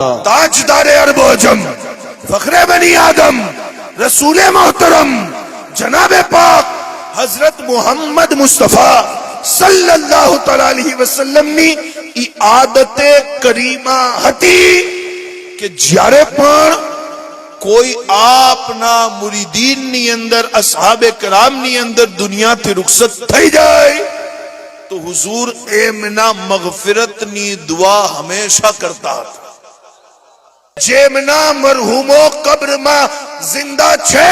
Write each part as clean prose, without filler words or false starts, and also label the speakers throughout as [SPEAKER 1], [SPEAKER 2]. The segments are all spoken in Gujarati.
[SPEAKER 1] تاجدار عرب و عجم، فخر بنی آدم، رسول محترم جناب پاک حضرت محمد مصطفیٰ صلی اللہ تعالی علیہ وسلم ની ઈ આદતે કરીમા હતી કે જ્યારે પણ કોઈ આપના મુરીદીનની અંદર અસહાબે કરامની અંદર દુનિયાથી રૂખસત થઈ જાય તો હુઝુર એમના મગફિરતની દુઆ હંમેશા કરતા હતા. જેમના મરહુમો કબ્રમાં જિંદા છે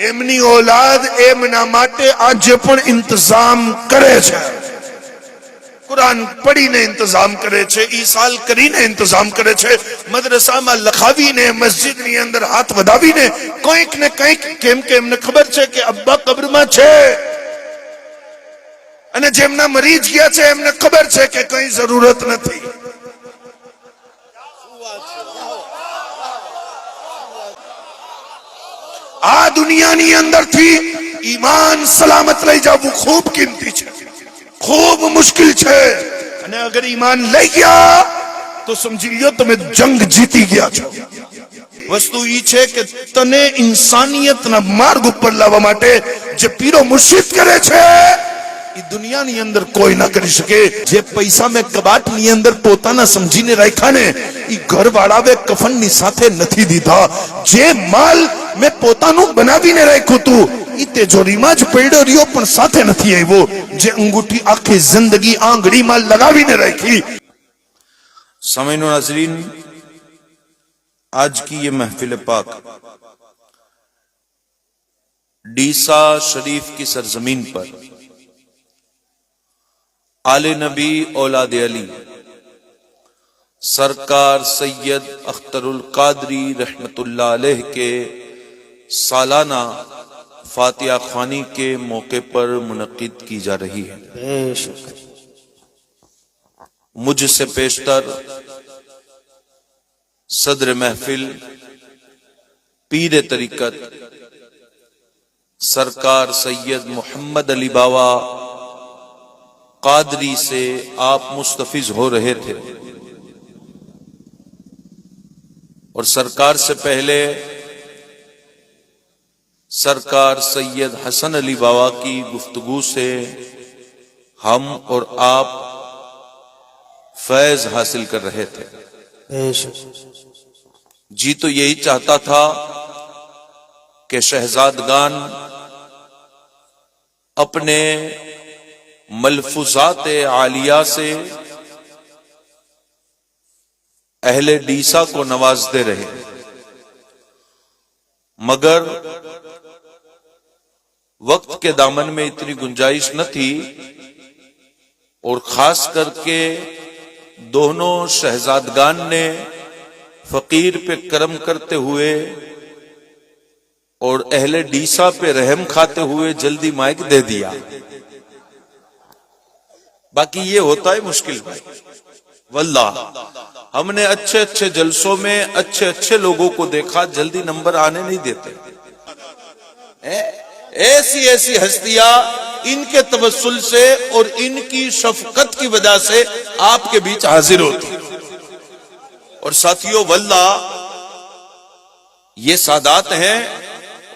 [SPEAKER 1] એમની औलाद એમના માટે આજે પણ ઇંતજામ કરે છે. કુરાન પઢીને ઇંતજામ કરે છે, ઈસાલ કરીને ઇંતજામ કરે છે, મદ્રસામાં લખાવીને મસ્જિદની અંદર હાથ વધાવીને કંઈક ને કંઈક, કેમ કે એમને ખબર છે કે અબ્બા કબ્રમાં છે અને જેમના મરીજ ગયા છે એમને ખબર છે કે કઈ જરૂરત નથી. આ દુનિયાની અંદરથી ઈમાન સલામત લઈ જવું ખૂબ કિંમતી છે, ખૂબ મુશ્કેલ છે. અને અગર ઈમાન લઈ ગયા તો સમજી લ્યો તમે જંગ જીતી ગયા છો. વસ્તુ ઈ છે કે તને ઇન્સાનિયતના માર્ગ ઉપર લાવવા માટે જે પીરો મુર્શિદ કરે છે એ દુનિયાની અંદર કોઈ ના કરી શકે. જે પૈસા મેં કબાટની અંદર પોતાના સમજીને રાખ્યા ને એ ઘરવાળાએ કફનની સાથે નથી દીધા. જે માલ મેં પોતાનું બનાવીને રાખ્યું હતું એ તિજોરીમાં જ પડ્યો રહ્યો પણ સાથે નથી આવ્યો. જે અંગૂઠી આખી જિંદગી આંગળીમાં લગાવીને રાખી.
[SPEAKER 2] सामईन नाज़रीन, आज की ये महफिल पाक डीसा शरीफ की सरजमीन पर आले नबी औलाद अली सरकार सैयद अख्तरुल कादरी रहमतुल्लाह अलैह के सालाना फातिहा ख्वानी के मौके पर मुनक़िद की जा रही है. मुझसे पेशतर सदर महफिल पीर तरीकत सरकार सैयद मोहम्मद अली बावा कादरी से आप मुस्तफिज हो रहे थे और सरकार से पहले सरकार सैयद हसन अली बावा की गुफ्तगू से हम और आप फैज हासिल कर रहे थे. जी तो यही चाहता था कि शहजादगान अपने मलफुजात आलिया से अहले डीसा को नवाजते रहे, मगर वक्त के दामन में इतनी गुंजाइश न थी और खास करके दोनों शहजादगान ने फकीर पे करम करते हुए और अहले डीसा पे रहम खाते हुए जल्दी माइक दे दिया. बाकी ये होता है मुश्किल भाई. वल्लाह हमने अच्छे अच्छे जलसों में अच्छे अच्छे लोगों को देखा, जल्दी नंबर आने नहीं देते. ऐसी ऐसी हस्तियां इनके तवस्सुल से और इनकी शफकत की वजह से आपके बीच हाजिर होती. और साथियों, वल्लाह ये सादात हैं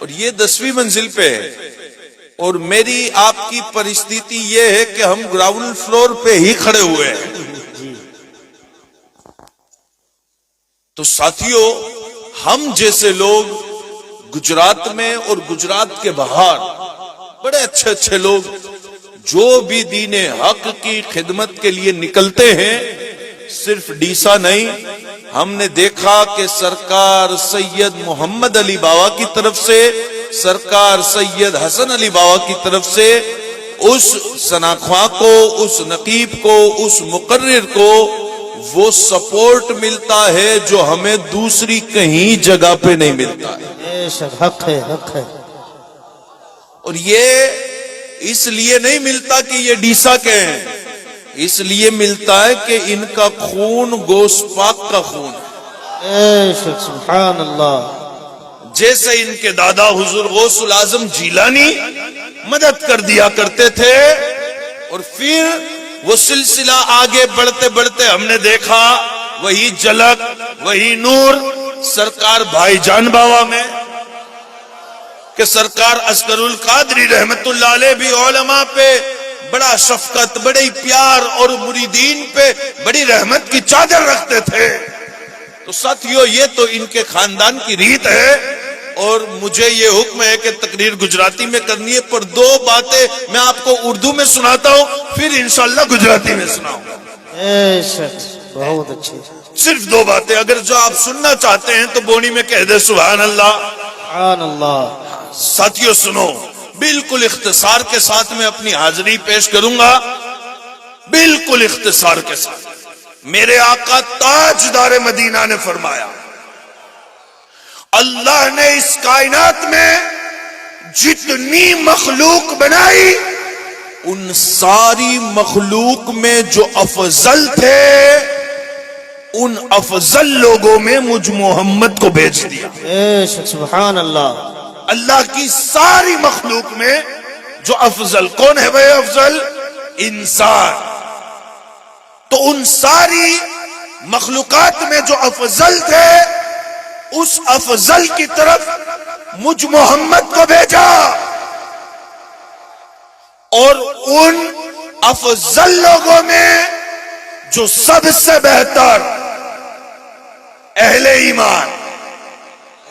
[SPEAKER 2] और ये 10वीं मंजिल पे है और मेरी आपकी परिस्थिति ये है कि हम ग्राउंड फ्लोर पे ही खड़े हुए हैं. तो साथियों, हम जैसे लोग गुजरात में और गुजरात के बाहर बड़े अच्छे अच्छे लोग जो भी दीने हक की खिदमत के लिए निकलते हैं, सिर्फ डीसा नहीं, हमने देखा कि सरकार सैयद मोहम्मद अली बावा की तरफ से, सरकार सैयद हसन अली बावा की तरफ से उस सनाख्वा को, उस नकीब को, उस मुकर्रिर को वो सपोर्ट मिलता है जो हमें दूसरी कहीं जगह पे नहीं मिलता है.
[SPEAKER 3] हक है.
[SPEAKER 2] और ये इसलिए नहीं मिलता कि ये डीसा के हैं, इसलिए मिलता है कि इनका खून गोश पाक का खून है.
[SPEAKER 3] सुभान अल्लाह.
[SPEAKER 1] जैसे इनके दादा हुजूर गौसुल आजम जीलानी मदद कर दिया करते थे और फिर वो सिलसिला आगे बढ़ते बढ़ते हमने देखा
[SPEAKER 2] وہی جھلک، وہی نور سرکار بھائی جان بابا میں، کہ سرکار اصغر القادری رحمت اللہ علیہ بھی علماء پہ بڑا شفقت، بڑے پیار اور مریدین پہ بڑی رحمت کی چادر رکھتے تھے۔ تو ساتھیو یہ تو ان کے خاندان کی ریت ہے، اور مجھے یہ حکم ہے کہ تقریر گجراتی میں کرنی ہے، پر دو باتیں میں آپ کو اردو میں سناتا ہوں، پھر انشاءاللہ گجراتی میں سناؤں گا۔
[SPEAKER 3] بے شک بہت اچھی،
[SPEAKER 2] صرف دو باتیں، اگر جو آپ سننا چاہتے ہیں تو بونی میں کہہ دے سبحان اللہ۔
[SPEAKER 3] سبحان اللہ۔
[SPEAKER 2] ساتھیو سنو، بالکل اختصار کے ساتھ میں اپنی حاضری پیش کروں گا، بالکل اختصار کے ساتھ۔ میرے آقا تاجدار مدینہ نے فرمایا، اللہ نے اس کائنات میں جتنی مخلوق بنائی، ان ساری مخلوق میں جو افضل تھے، ان افضل لوگوں میں مجھ محمد کو بھیج دیا۔
[SPEAKER 3] بے شک سبحان اللہ۔
[SPEAKER 2] اللہ کی ساری مخلوق میں جو افضل، کون ہے وہ افضل؟ انسان۔ تو ان ساری مخلوقات میں جو افضل تھے، اس افضل کی طرف مجھ محمد کو بھیجا، اور ان افضل لوگوں میں جو سب سے بہتر اہل ایمان،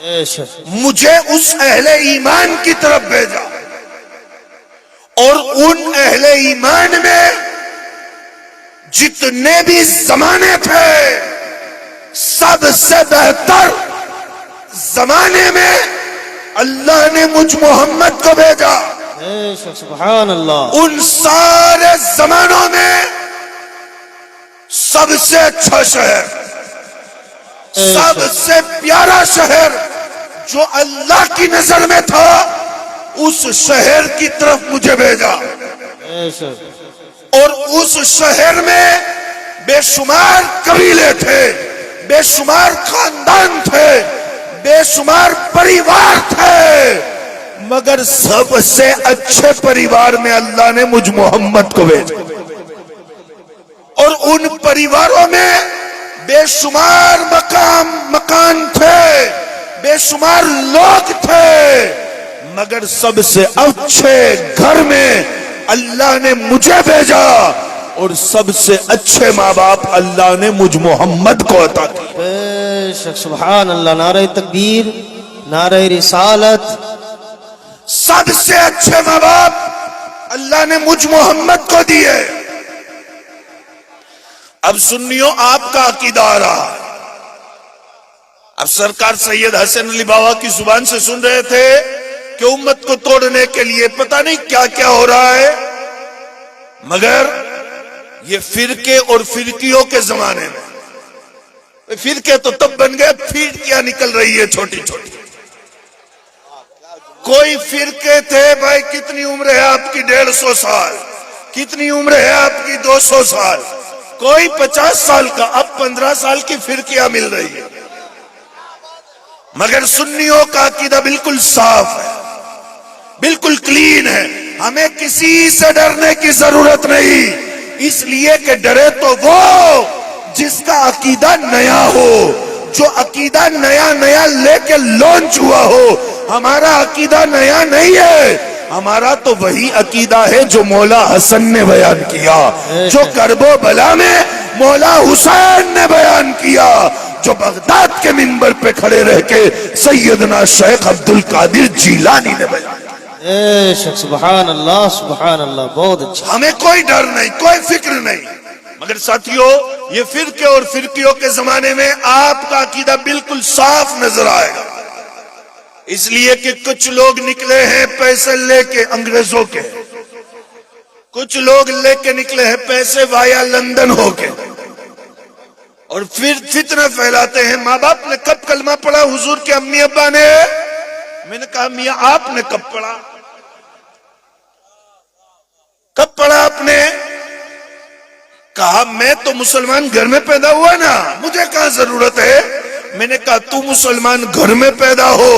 [SPEAKER 3] بے شک
[SPEAKER 2] مجھے اس اہل ایمان کی طرف بھیجا، اور ان اہل ایمان میں جتنے بھی زمانے تھے، سب سے بہتر زمانے میں اللہ نے مجھ محمد کو بھیجا۔
[SPEAKER 3] بے شک سبحان اللہ۔
[SPEAKER 2] ان سارے زمانوں میں سب سے اچھا شہر، سب سے پیارا شہر جو اللہ کی نظر میں تھا، اس شہر کی طرف مجھے بھیجا،
[SPEAKER 3] بے شک
[SPEAKER 2] اور اس شہر میں بے شمار قبیلے تھے، بے شمار خاندان تھے، بے شمار پریوار تھے، مگر سب سے اچھے پریوار میں اللہ نے مجھ محمد کو بھیجا، اور ان پریواروں میں بے شمار مکان تھے، بے شمار لوگ تھے، مگر سب سے اچھے گھر میں اللہ نے مجھے بھیجا، اور سب سے اچھے ماں باپ اللہ نے مجھ محمد کو عطا کیا۔
[SPEAKER 3] بے شک سبحان اللہ۔ نعرہ تکبیر، نعرہ رسالت۔
[SPEAKER 2] سب سے اچھے ماں باپ اللہ نے مجھ محمد کو دیے۔ اب سنیو، آپ کا عقیدہ آ رہا ہے۔ اب سرکار سید حسن علی بابا کی زبان سے سن رہے تھے کہ امت کو توڑنے کے لیے پتہ نہیں کیا کیا ہو رہا ہے، مگر یہ فرقے اور فرقیوں کے زمانے میں، فرقے تو تب بن گئے، پھیڑکیاں نکل رہی ہے چھوٹی چھوٹی۔ کوئی فرقے تھے، بھائی کتنی عمر ہے آپ کی؟ 150 سال۔ کتنی عمر ہے آپ کی؟ 200 سال۔ کوئی 50 سال کا، اب 15 سال کی فرقیاں مل رہی ہے، مگر سنیوں کا عقیدہ بالکل صاف ہے، بالکل کلین ہے۔ ہمیں کسی سے ڈرنے کی ضرورت نہیں، اس لیے کہ ڈرے تو وہ جس کا عقیدہ نیا ہو، جو عقیدہ نیا نیا لے کے لانچ ہوا ہو۔ ہمارا عقیدہ نیا نہیں ہے، ہمارا تو وہی عقیدہ ہے جو مولا حسن نے بیان کیا، جو کرب و بلا میں مولا حسین نے بیان کیا، جو بغداد کے منبر پہ کھڑے رہ کے سیدنا شیخ عبد القادر جیلانی نے بیان کیا۔
[SPEAKER 3] بے شک سبحان اللہ سبحان اللہ۔ بہت اچھا۔
[SPEAKER 2] ہمیں کوئی ڈر نہیں، کوئی فکر نہیں، مگر ساتھیو یہ فرقے اور فرقیوں کے زمانے میں آپ کا عقیدہ بالکل صاف نظر آئے گا، اس لیے کہ کچھ لوگ نکلے ہیں پیسے لے کے انگریزوں کے، کچھ لوگ لے کے نکلے ہیں پیسے وایا لندن ہو کے، اور پھر فتنہ پھیلاتے ہیں۔ ماں باپ نے کب کلمہ پڑھا حضور کے امی ابا نے؟ میں نے کہا میاں آپ نے کب پڑھا؟ کب پڑھا آپ نے؟ کہا میں تو مسلمان گھر میں پیدا ہوا نا، مجھے کہاں ضرورت ہے۔ میں نے کہا تو مسلمان گھر میں پیدا ہو،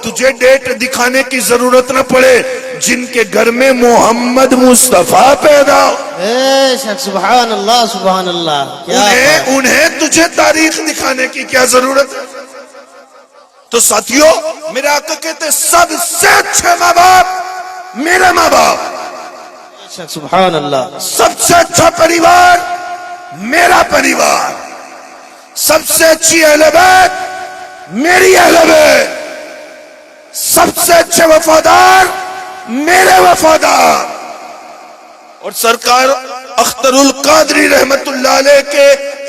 [SPEAKER 2] تجھے ڈیٹ دکھانے کی ضرورت نہ پڑے،
[SPEAKER 1] جن کے گھر میں محمد مصطفیٰ پیدا ہو،
[SPEAKER 3] بے شک سبحان اللہ سبحان اللہ. کیا بات ہے.
[SPEAKER 1] انہیں تجھے تاریخ دکھانے کی کیا ضرورت ہے؟ تو ساتھیوں، میرے آقا کہتے ہیں سب سے اچھے ماں باپ میرے ماں باپ،
[SPEAKER 3] بے شک سبحان اللہ.
[SPEAKER 1] سب سے اچھا پریوار میرا پریوار، سب سے اچھی اہل بیت میری اہل بیت، سب سے اچھے وفادار میرے وفادار. اور سرکار اختر القادری رحمت اللہ علیہ کے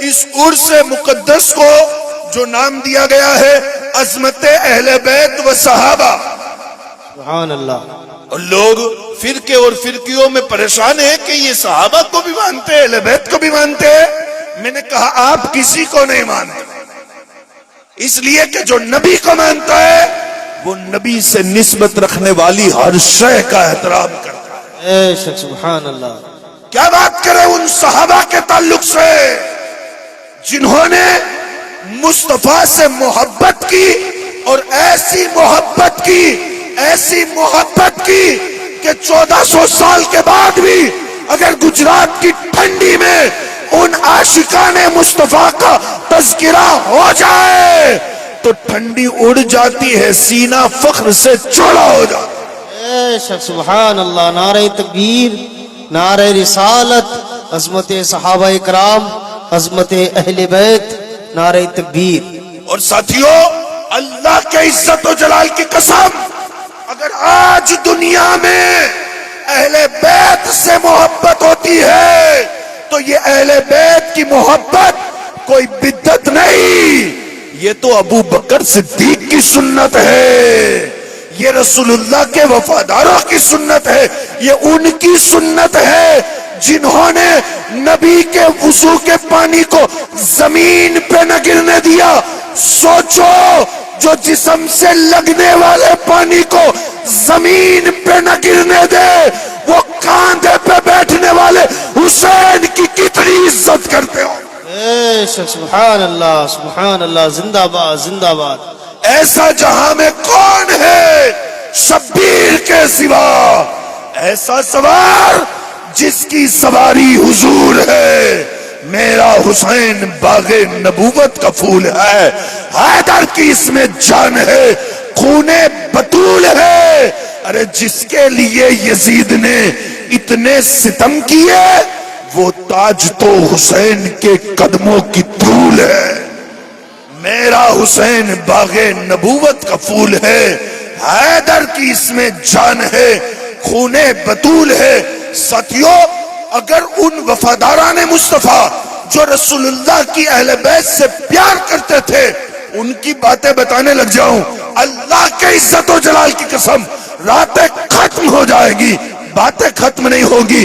[SPEAKER 1] اس عرس مقدس کو جو نام دیا گیا ہے عظمت اہل بیت و صحابہ،
[SPEAKER 3] سبحان اللہ.
[SPEAKER 1] اور لوگ فرقے اور فرقیوں میں پریشان ہیں کہ یہ صحابہ کو بھی مانتے ہیں، اہل بیت کو بھی مانتے ہیں. میں نے کہا آپ کسی کو نہیں مانتے، اس لیے کہ جو نبی کو مانتا ہے وہ نبی سے نسبت رکھنے والی ہر شے کا احترام کرتا ہے.
[SPEAKER 3] بے شک سبحان اللہ.
[SPEAKER 1] کیا بات کریں ان صحابہ کے تعلق سے جنہوں نے مصطفیٰ سے محبت کی، اور ایسی محبت کی کہ 1400 سال کے بعد بھی اگر گجرات کی ٹھنڈی میں ان عاشقان مصطفیٰ کا تذکرہ ہو جائے تو ٹھنڈی اڑ جاتی ہے، سینہ فخر سے چوڑا ہو جاتا ہے.
[SPEAKER 3] بے شک سبحان اللہ. نعرہ تکبیر، نعرہ رسالت، عظمت صحابہ اکرام، عظمت اہل بیت، نعرہ تکبیر.
[SPEAKER 1] اور ساتھیوں، اللہ کے عزت و جلال کی قسم، اگر آج دنیا میں اہل بیت سے محبت ہوتی ہے تو یہ اہل بیت کی محبت کوئی بدعت نہیں، یہ تو ابو بکر صدیق کی سنت ہے، یہ رسول اللہ کے وفاداروں کی سنت ہے، یہ ان کی سنت ہے جنہوں نے نبی کے وضو کے پانی کو زمین پہ نہ گرنے دیا. سوچو، جو جسم سے لگنے والے پانی کو زمین پہ نہ گرنے دے وہ کاندھے پہ بیٹھنے والے حسین کی کتنی عزت کرتے ہو.
[SPEAKER 3] بے شک سبحان اللہ سبحان اللہ. زندہ باد زندہ باد.
[SPEAKER 1] ایسا جہاں میں کون ہے شبیر کے سوا، ایسا سوار جس کی سواری حضور ہے. میرا حسین باغ نبوت کا پھول ہے، حیدر کی اس میں جان ہے، خون بطول ہے. ارے جس کے لیے یزید نے اتنے ستم کیے وہ تاج تو حسین کے قدموں کی دھول ہے. میرا حسین باغ نبوت کا پھول ہے، حیدر کی اس میں جان ہے، خون بطول ہے. ساتھیوں، اگر ان وفاداران مصطفیٰ جو رسول اللہ کی اہل بیت سے پیار کرتے تھے ان کی باتیں بتانے لگ جاؤں، اللہ کے عزت و جلال کی قسم راتیں ختم ہو جائے گی، باتیں ختم نہیں ہوگی،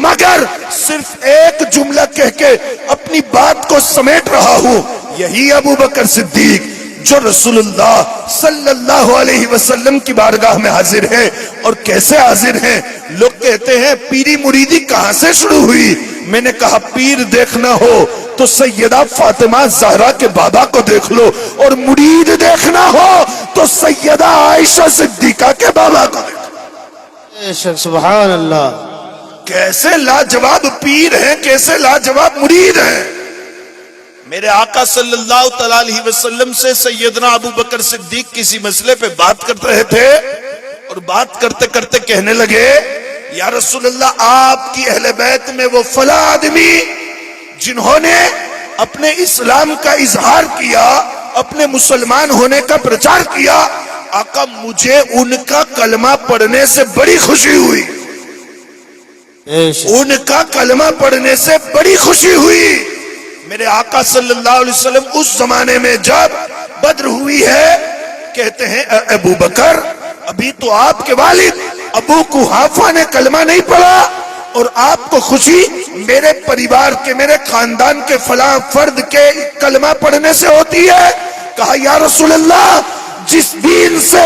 [SPEAKER 1] مگر صرف ایک جملہ کہہ کے اپنی بات کو سمیٹ رہا ہوں. یہی ابو بکر صدیق جو رسول اللہ صلی اللہ علیہ وسلم کی بارگاہ میں حاضر ہے. اور کیسے حاضر ہیں؟ لوگ کہتے ہیں پیری مریدی کہاں سے شروع ہوئی؟ میں نے کہا پیر دیکھنا ہو تو سیدہ فاطمہ زہرا کے بابا کو دیکھ لو، اور مرید دیکھنا ہو تو سیدہ عائشہ صدیقہ کے بابا کو دیکھ لو.
[SPEAKER 3] بے شک سبحان اللہ.
[SPEAKER 1] کیسے لاجواب پیر ہیں، کیسے لاجواب مرید ہیں. میرے آقا صلی اللہ تعالی علیہ وسلم سے سیدنا ابو بکر صدیق کسی مسئلے پہ بات کر رہے تھے، اور بات کرتے کرتے کہنے لگے یا رسول اللہ، آپ کی اہل بیت میں وہ فلاں آدمی جنہوں نے اپنے اسلام کا اظہار کیا، اپنے مسلمان ہونے کا پرچار کیا، آقا مجھے ان کا کلمہ پڑھنے سے بڑی خوشی ہوئی، ان کا کلمہ پڑھنے سے بڑی خوشی ہوئی. میرے آقا صلی اللہ علیہ وسلم اس زمانے میں جب بدر ہوئی ہے کہتے ہیں ابو بکر، ابھی تو آپ کے والد ابو قحافہ نے کلمہ نہیں پڑھا اور آپ کو خوشی میرے پریوار کے، میرے خاندان کے فلاں فرد کے کلمہ پڑھنے سے ہوتی ہے. کہا یا رسول اللہ، جس دین سے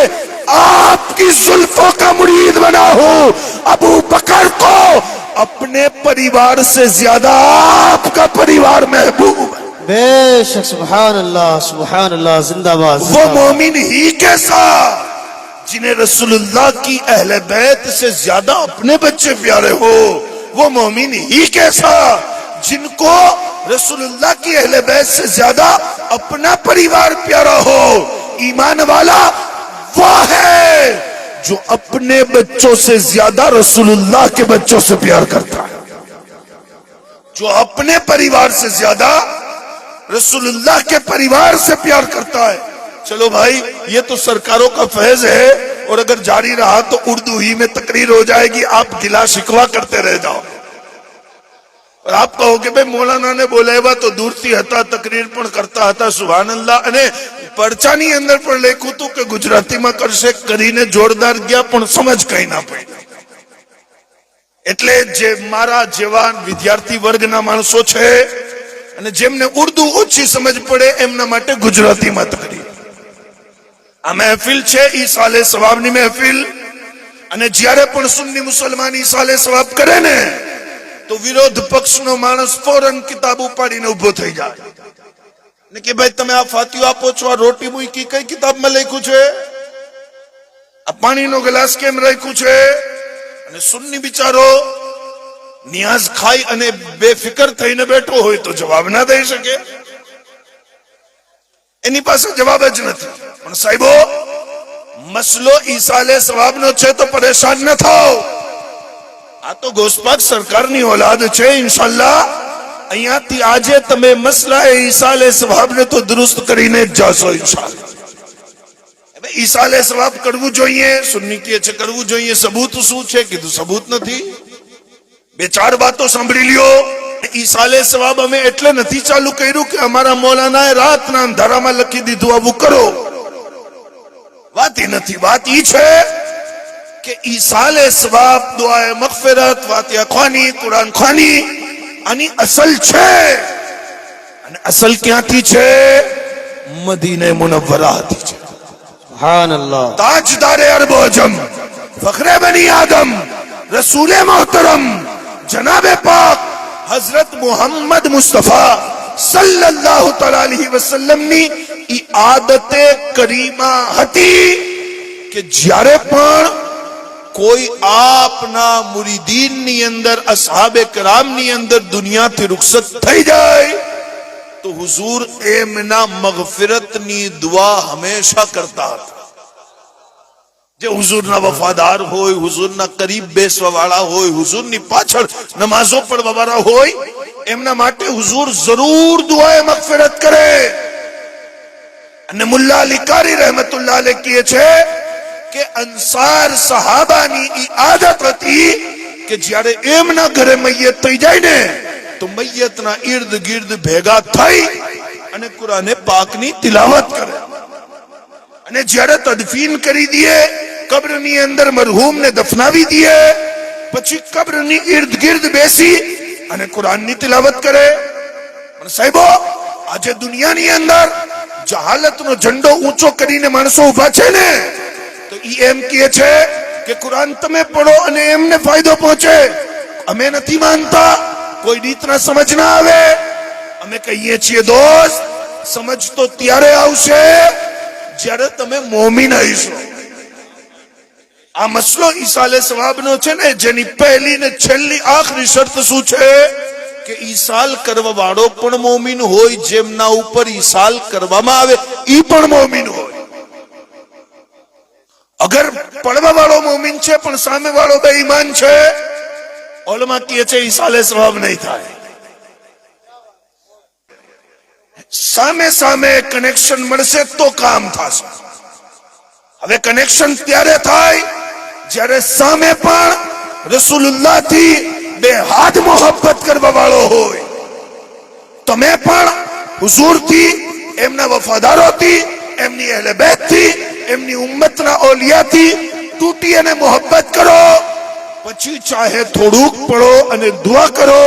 [SPEAKER 1] آپ کی زلفوں کا مرید بنا ہوں، ابو بکر کو اپنے پریوار سے زیادہ آپ کا پریوار محبوب ہے.
[SPEAKER 3] بے شک سبحان اللہ سبحان اللہ. زندہ باد.
[SPEAKER 1] وہ مومن ہی کیسا जिन्हें रसूलुल्लाह की अहले बैत से ज्यादा अपने बच्चे प्यारे हो, वो मोमिन ही कैसा जिनको रसूलुल्लाह की अहले बैत से ज्यादा अपना परिवार प्यारा हो। ईमान वाला वो है जो अपने बच्चों से ज्यादा रसूलुल्लाह के बच्चों से प्यार करता है, जो अपने परिवार से ज्यादा रसूलुल्लाह के परिवार से प्यार करता है। चलो भाई, ये तो सरकारों का फैज है, और अगर जारी रहा तो उर्दू ही में तकरीर हो जाएगी, आप गिला शिकवा करते रह जाओ और आप कहोगे भाई मौलाना ने बोलाव्या तो दूरથી હતા, તકરીર પણ કરતા હતા, સુભાનઅલ્લાહ। અને પરચાની અંદર પણ લખ્યું હતું કે ગુજરાતીમાં કરશે, કરીને જોરદાર ગયા પણ સમજ કઈ ના પડી। એટલે જે મારા જેવા વિદ્યાર્થી વર્ગના માણસો છે અને જેમને ઉર્દુ ઓછી સમજ પડે એમના માટે ગુજરાતીમાં તકરીર। આ મહેફિલ છે ઈસાલે સવાબની મહેફિલ, અને જ્યારે પણ સુન્ની મુસલમાન ઈસાલે સવાબ કરે ને તો વિરોધ પક્ષનો માણસ ફોરન કિતાબ ઉપાડીને ઉભો થઈ જાય ને કે ભાઈ તમે આ ફાતિહો આપો છો, આ રોટી મૂકી કઈ કિતાબમાં લખ્યું છે, આ પાણીનો ગ્લાસ કેમ રાખ્યું છે? અને સુન્ની બિચારો નિયાઝ ખાઈ અને બેફિકર થઈને બેઠો હોય તો જવાબ ના દઈ શકે, એની પાસે જવાબ જ નથી। પણ સાહેબો, મસલો ઈસાલે સવાબનો છે તો પરેશાન ન થાઓ। આ તો ગોસ્પાક સરકારની ઓલાદ છે। ઇન્શાઅલ્લાહ અહીંયાથી આજે તમે મસલા ઈસાલે સવાબને તો દુરુસ્ત કરીને જ જાશો ઇન્શાઅલ્લાહ। ઈસાલે સવાબ કરવું જોઈએ, સુન્ની કહે છે કરવું જોઈએ, સબૂત શું છે? કીધું સબૂત નથી, બે ચાર વાતો સાંભળી લ્યો। ઈસાલે સવાબ અમે એટલે નથી ચાલુ કર્યું કે અમારા મૌલાનાએ રાતના અંધારામાં લખી દીધું આવું કરો, વાત ઈ નથી। વાત ઈ છે કે ઈસાલે સવાબ, દુઆએ મગફિરત, ફાતિહા ખ્વાની, કુરાન ખ્વાની આની અસલ છે, અને અસલ ક્યાંથી છે? મદીને મુનવ્વરાથી છે।
[SPEAKER 3] સુભાનઅલ્લાહ।
[SPEAKER 1] તાજદારે અરબ અજમ, ફખરે બની આદમ, રસૂલે મોહતરમ, જનાબે પાક હઝરત મુહમ્મદ મુસ્તફા સલ્લલ્લાહુ તઆલા અલૈહિ વસલ્લમ ની ઈ આદતે કરીમા હતી કે જ્યારે પણ કોઈ આપના મુરીદીન ની અંદર, અસહાબે કિરામ ની અંદર દુનિયાથી રૂખસત થઈ જાય તો હુઝુર એમના મગફિરતની દુઆ હંમેશા કરતા હતા। જે હુઝુરના વફાદાર હોય, હુઝુરના કરીબ બેસવા વાળા હોય, હુઝુરની પાછળ નમાઝો પડવા વાળા હોય, એમના માટે હુઝુર જરૂર દુઆએ મગફિરત કરે। અને મુલ્લા અલી કારી રહેમતુલ્લાહ અલૈહ કહે છે કે અંસાર સહાબાની ઈ આદત હતી કે જ્યારે એમના ઘરે મૈયત થઈ જાય ને તો મૈયતના ઈર્દ ગિર્દ ભેગા થઈ અને કુરાને પાકની તિલાવત કરે, અને જ્યારે તદફીન કરી દે, કબ્રની અંદર મરહૂમને દફનાવી દે, પછી કબ્રની ઈર્દ ગિર્દ બેસી અને કુરાનની તિલાવત કરે। પણ સાહેબો, આજે દુનિયાની અંદર જહાલતનો ઝંડો ઊંચો કરીને માણસો ઉભા છે ને તો ઈ એમ કહે છે કે કુરાન તમે પઢો અને એમને ફાયદો પહોંચે। અમે નથી માનતા, કોઈ રીતના સમજ ના આવે। અમે કહીએ છીએ દોસ્ત, સમજ તો ત્યારે આવશે જ્યારે તમે મોમીન હશો। આ મસલો ઈસાલે સવાબનો છે ને, જેની પહેલી ને છેલ્લી આખરી શરત શું છે કે ઈસાલ કરવા વાળો પણ મોમીન હોય, જેમના ઉપર ઈસાલ કરવામાં આવે ઈ પણ મોમીન હોય। અગર પડવા વાળો મોમીન છે પણ સામે વાળો બેઈમાન છે, ઓલમા કહે છે ઈસાલે સવાબ નહીં થાય। સામે સામે કનેક્શન મળશે તો કામ થશે। હવે કનેક્શન ત્યારે થાય જ્યારે સામે પણ રસૂલુલ્લાહ થી બે હાથ મોહબ્બત કરવા વાળો હોય, તમે પણ હુઝુર થી, એમના વફાદારોથી, એમની અહેલે બેત થી, એમની ઉમ્મતના ઓલિયાથી તૂટી અને મોહબ્બત કરો, પછી ચાહે થોડુંક પડો અને દુઆ કરો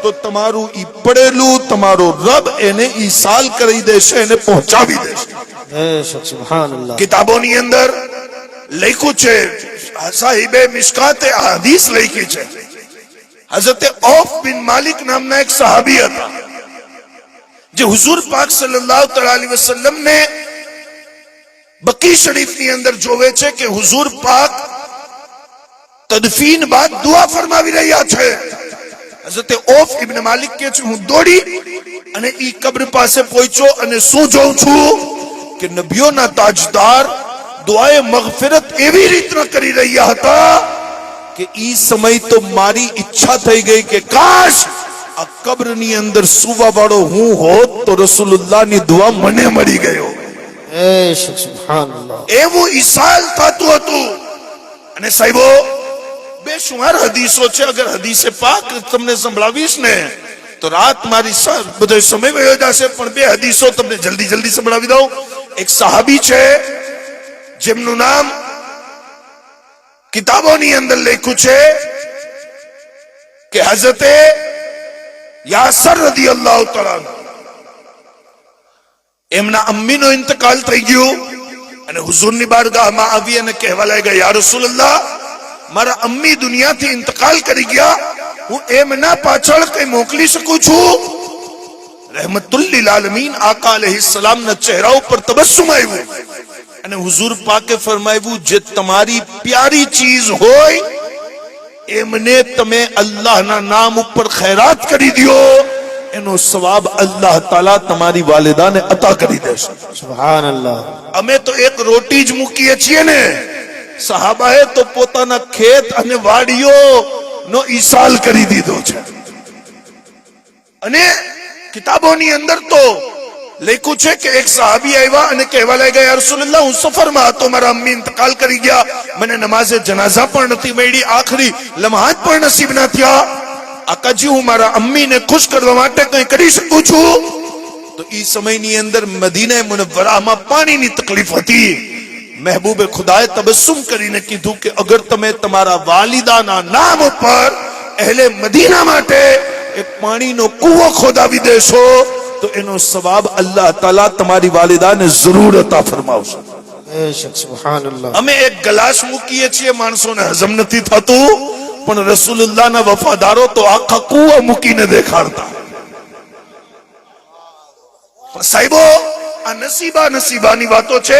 [SPEAKER 1] તો તમારું ઈ પડેલું તમારો રબ એને ઈસાલ કરી દેશે, એને પહોંચાવી દેશે।
[SPEAKER 3] સુભાનઅલ્લાહ।
[SPEAKER 1] કિતાબોની અંદર લખ્યું છે, સાહિબે મિશકાતે હદીસ લખી છે, હઝરત ઔફ બિન માલિક નામના એક સહાબી હતા જે હુઝુર પાક સલ્લલ્લાહુ તઆલા અલૈહિ વસલ્લમ ને બકી શરીફની અંદર જોવે છે કે હુઝુર પાક તદફીન બાદ દુઆ ફરમાવી રહ્યા છે. હઝરત ઓફ ઇબ્ન માલિક કે છે હું દોડી અને ઈ કબ્ર પાસે પહોંચ્યો અને શું જોઉં છું કે નબીઓના તાજદાર દુઆએ મગફિરત એવી રીતના કરી રહ્યા હતા કે ઈ સમય તો મારી ઈચ્છા થઈ ગઈ કે કાશ આ કબ્રની અંદર સુવા વાળો હું હોત તો રસૂલુલ્લાહની દુઆ મને મળી ગયો.
[SPEAKER 3] સુબહાનલ્લાહ.
[SPEAKER 1] એવું ઈસાલ થતું હતું. અને સાહેબો બેશુમાર હદીસો છે. અગર હદીસે પાક તમને સંભળાવીશ ને તો રાત મારી બધો સમય વયો જશે, પણ બે હદીસો તમને જલ્દી સંભળાવી દઉં. એક સહાબી છે જેમનું નામ કિતાબોની અંદર લખ્યું છે કે હઝરતે યાસર રદિયલ્લાહુ તઆલા એમના અમ્મીનો ઇંતકાલ થઈ ગયો અને હુઝુરની બારગાહમાં આવી અને કહેવા લાગ્યા યા રસૂલલ્લાહ મારા અમ્મી દુનિયાથી ઇંતકાલ કરી ગયા, હું એમના પાછળ કઈ મોકલી શકું છું? રહેમતુલ લિલ આલમીન આકા અલૈહિસ્સલામના ચહેરા ઉપર તબસ્સુમ આવ્યું અને હુઝુર પાકે ફરમાવ્યું જે તમારી પ્યારી ચીજ હોય એમને તમે અલ્લાહના નામ ઉપર ખૈરાત કરી દો, એનો સવાબ અલ્લાહ તાલા તમારી વાલિદાને અતા કરી દેશે.
[SPEAKER 3] સુબહાનલ્લાહ.
[SPEAKER 1] અમે તો એક રોટી જ મૂકીએ છીએ ને, સહાબાએ તો પોતાના ખેત અને વાડીઓ નો ઈસાલ કરી દીધો છે. અને કિતાબોની અંદર તો લખ્યું છે કે એક સહાબી આવ્યા અને કહેવા લાગ્યા યા રસૂલલ્લાહ હું સફરમાં હતો, મારા અમ્મી ઇંતકાલ કરી ગયા, મને નમાઝે જનાઝા પણ નથી મળી, આખરી લમ્હાત પણ નસીબ ના થયા. આકાજી હું મારા અમ્મીને ખુશ કરવા માટે કંઈ કરી શકું છું? તો ઈ સમયની અંદર મદીના મુનવ્વરામાં પાણીની તકલીફ હતી. મહેબૂબે ખુદાએ તબસ્સુમ કરીને કીધું કે અગર તમે તમારા વાલિદાના નામ ઉપર અહેલે મદીના માટે એક પાણીનો કૂવો ખોદાવી દેશો તો એનો સવાબ અલ્લાહ તાલા તમારી વાલિદાને જરૂર અતા ફરમાવશે.
[SPEAKER 3] સુબહાનલ્લાહ.
[SPEAKER 1] અમે એક ગ્લાસ મૂકીએ છીએ, માણસોને હજમ નથી થતું, પણ રસૂલુલ્લાહના વફાદારો તો આખા કૂવા મૂકીને દેખાડતા. સાહેબો આ નસીબાની વાતો છે.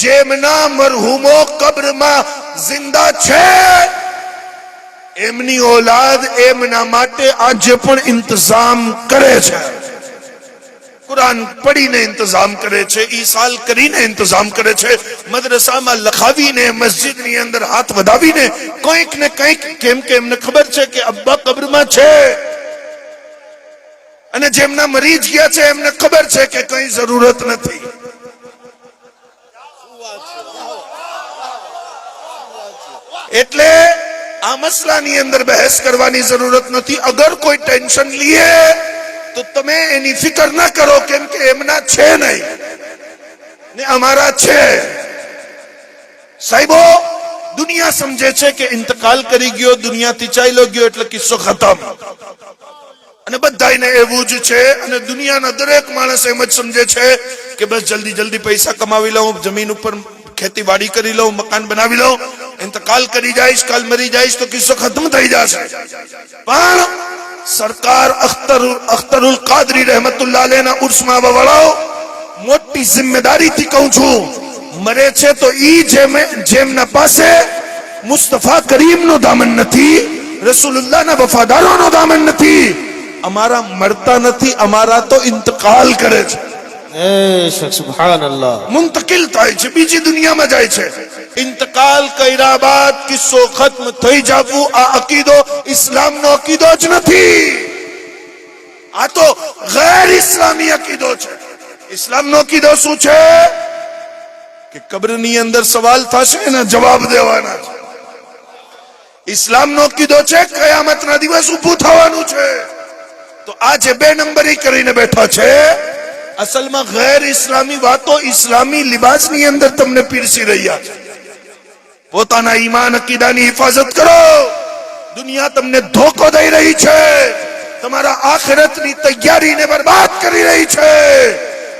[SPEAKER 1] જેમના મરહુમો કબ્રમાં જિંદા છે એમની ઓલાદ એમના માટે આજે પણ ઇંતજામ કરે છે. કુરાન પઢીને ઇંતજામ કરે છે, ઈસાલ કરીને ઇંતજામ કરે છે, મદ્રસામાં લખાવીને મસ્જિદની અંદર હાથ વધાવીને કંઈક ને કંઈક, કેમ કે એમને ખબર છે કે અબ્બા કબ્રમાં છે અને જેમના મરી ગયા છે એમને ખબર છે કે કઈ જરૂરત નથી. એટલે આ મસલાની અંદર બહેસ કરવાની જરૂરત નથી. અગર કોઈ ટેન્શન લીએ તો તમે એની ફિકર ના કરો, કેમ કે એમના છે નહીં ને અમારા છે. સાહેબો દુનિયા સમજે છે કે ઇંતકાલ કરી ગયો, દુનિયાથી ચાલ્યો ગયો એટલે કિસ્સો ખતમ, અને બધાને એવું જ છે. અને દુનિયાના દરેક માણસ એમ જ સમજે છે કે બસ જલ્દી પૈસા કમાવી લઉં, જમીન ઉપર ખેતીવાડી કરી લઉં, મકાન બનાવી લઉં, ઇંતકાલ કરી જઈશ, કાલ મરી જઈશ તો કિસ્સો ખતમ થઈ જશે. પણ સરકાર અખ્તરુલ કાદરી રહેમતુલ્લાહ અલૈહના ઉર્સમાં આવવા વાળાઓ મોટી જિમ્મેદારીથી કહું છું, મરે છે તો ઈ જેમના પાસે મુસ્તફા કરીમનો દામન નથી, રસૂલુલ્લાહના વફાદારોનો દામન નથી, અમારા મરતા નથી, અમારા તો ઇંતકાલ કરે છે.
[SPEAKER 3] સુબહાનલ્લાહ.
[SPEAKER 1] મુંતકિલ થાય છે, બીજી દુનિયામાં જાય છે. ઇંતકાલ કર્યા બાદ કિસ્સો ખત્મ થઈ જવું આ અકીદો ઇસ્લામનો અકીદો જ નથી. આ તો ગેર ઇસ્લામી અકીદો છે. ઇસ્લામનો અકીદો શું છે કે કબ્રની અંદર સવાલ થશે એના જવાબ દેવાના છે. ઇસ્લામનો અકીદો છે કયામતના દિવસ ઊભું થવાનું છે. તો આ જે બે નંબરી કરીને બેઠા છે અસલમાં ગેર ઇસ્લામી વાતો ઇસ્લામી લિબાસની અંદર તમને પીરસી રહ્યા છે. પોતાના ઈમાન અકીદાની હિફાજત કરો. દુનિયા તમને ધોકો દઈ રહી છે, તમારા આખિરતની તૈયારીને બરબાદ કરી રહી છે,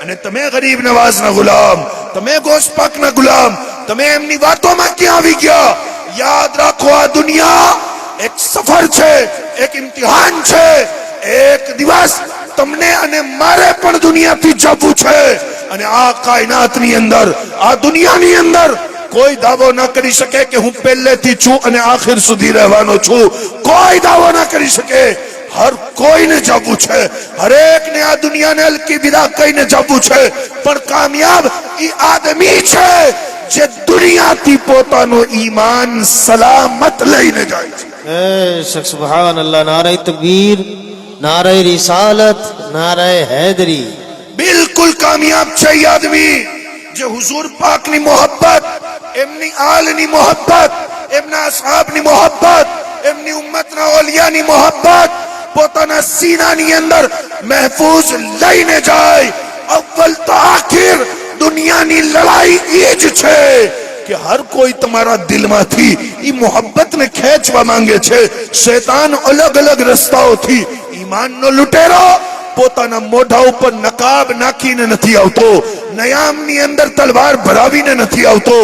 [SPEAKER 1] અને તમે ગરીબ નવાઝના ગુલામ, તમે ગોશપાકના ગુલામ, તમે એમની વાતોમાં ક્યાં આવી ગયા? યાદ રાખો આ દુનિયા એક સફર છે, એક ઇમ્તિહાન છે. એક દિવસ તમને અને મારે પણ દુનિયાથી જવું છે. અને આ કાયનાતની અંદર, આ દુનિયાની અંદર કોઈ દાવો ના કરી શકે કે હું પહેલેથી છું અને આખિર સુધી રહેવાનો છું. કોઈ દાવો ના કરી શકે. હર કોઈને જવું છે, હરેક ને આ દુનિયાને હલકી વિદા કહીને જવું છે. પણ કામયાબ ઈ આદમી છે જે દુનિયાથી પોતાનો ઈમાન સલામત લઈને જાય છે.
[SPEAKER 3] बेशक सुभान अल्लाह. नारे तकबीर, नारे रिसालत, नारे हैदरी.
[SPEAKER 1] બિલકુલ કામયાબ છે ઈ આદમી જે હુઝુર પાકની મોહબ્બત, એમની આલની મોહબ્બત, એમના અસહાબની મોહબ્બત, એમની ઉમ્મતના ઓલિયાની મોહબ્બત પોતાના સીનાની અંદર મહેફૂઝ લઈને જાય. અવ્વલ તો આખિર દુનિયાની લડાઈ એ જ છે કે હર કોઈ તમારા દિલમાંથી ઈ મોહબ્બતને ખેંચવા માંગે છે. શૈતાન અલગ અલગ રસ્તાઓથી ઈમાનનો લૂંટેરો પોતાના મોઢા ઉપર નકાબ નાખીને નથી આવતો, નયામની અંદર તલવાર ભરાવીને નથી આવતો,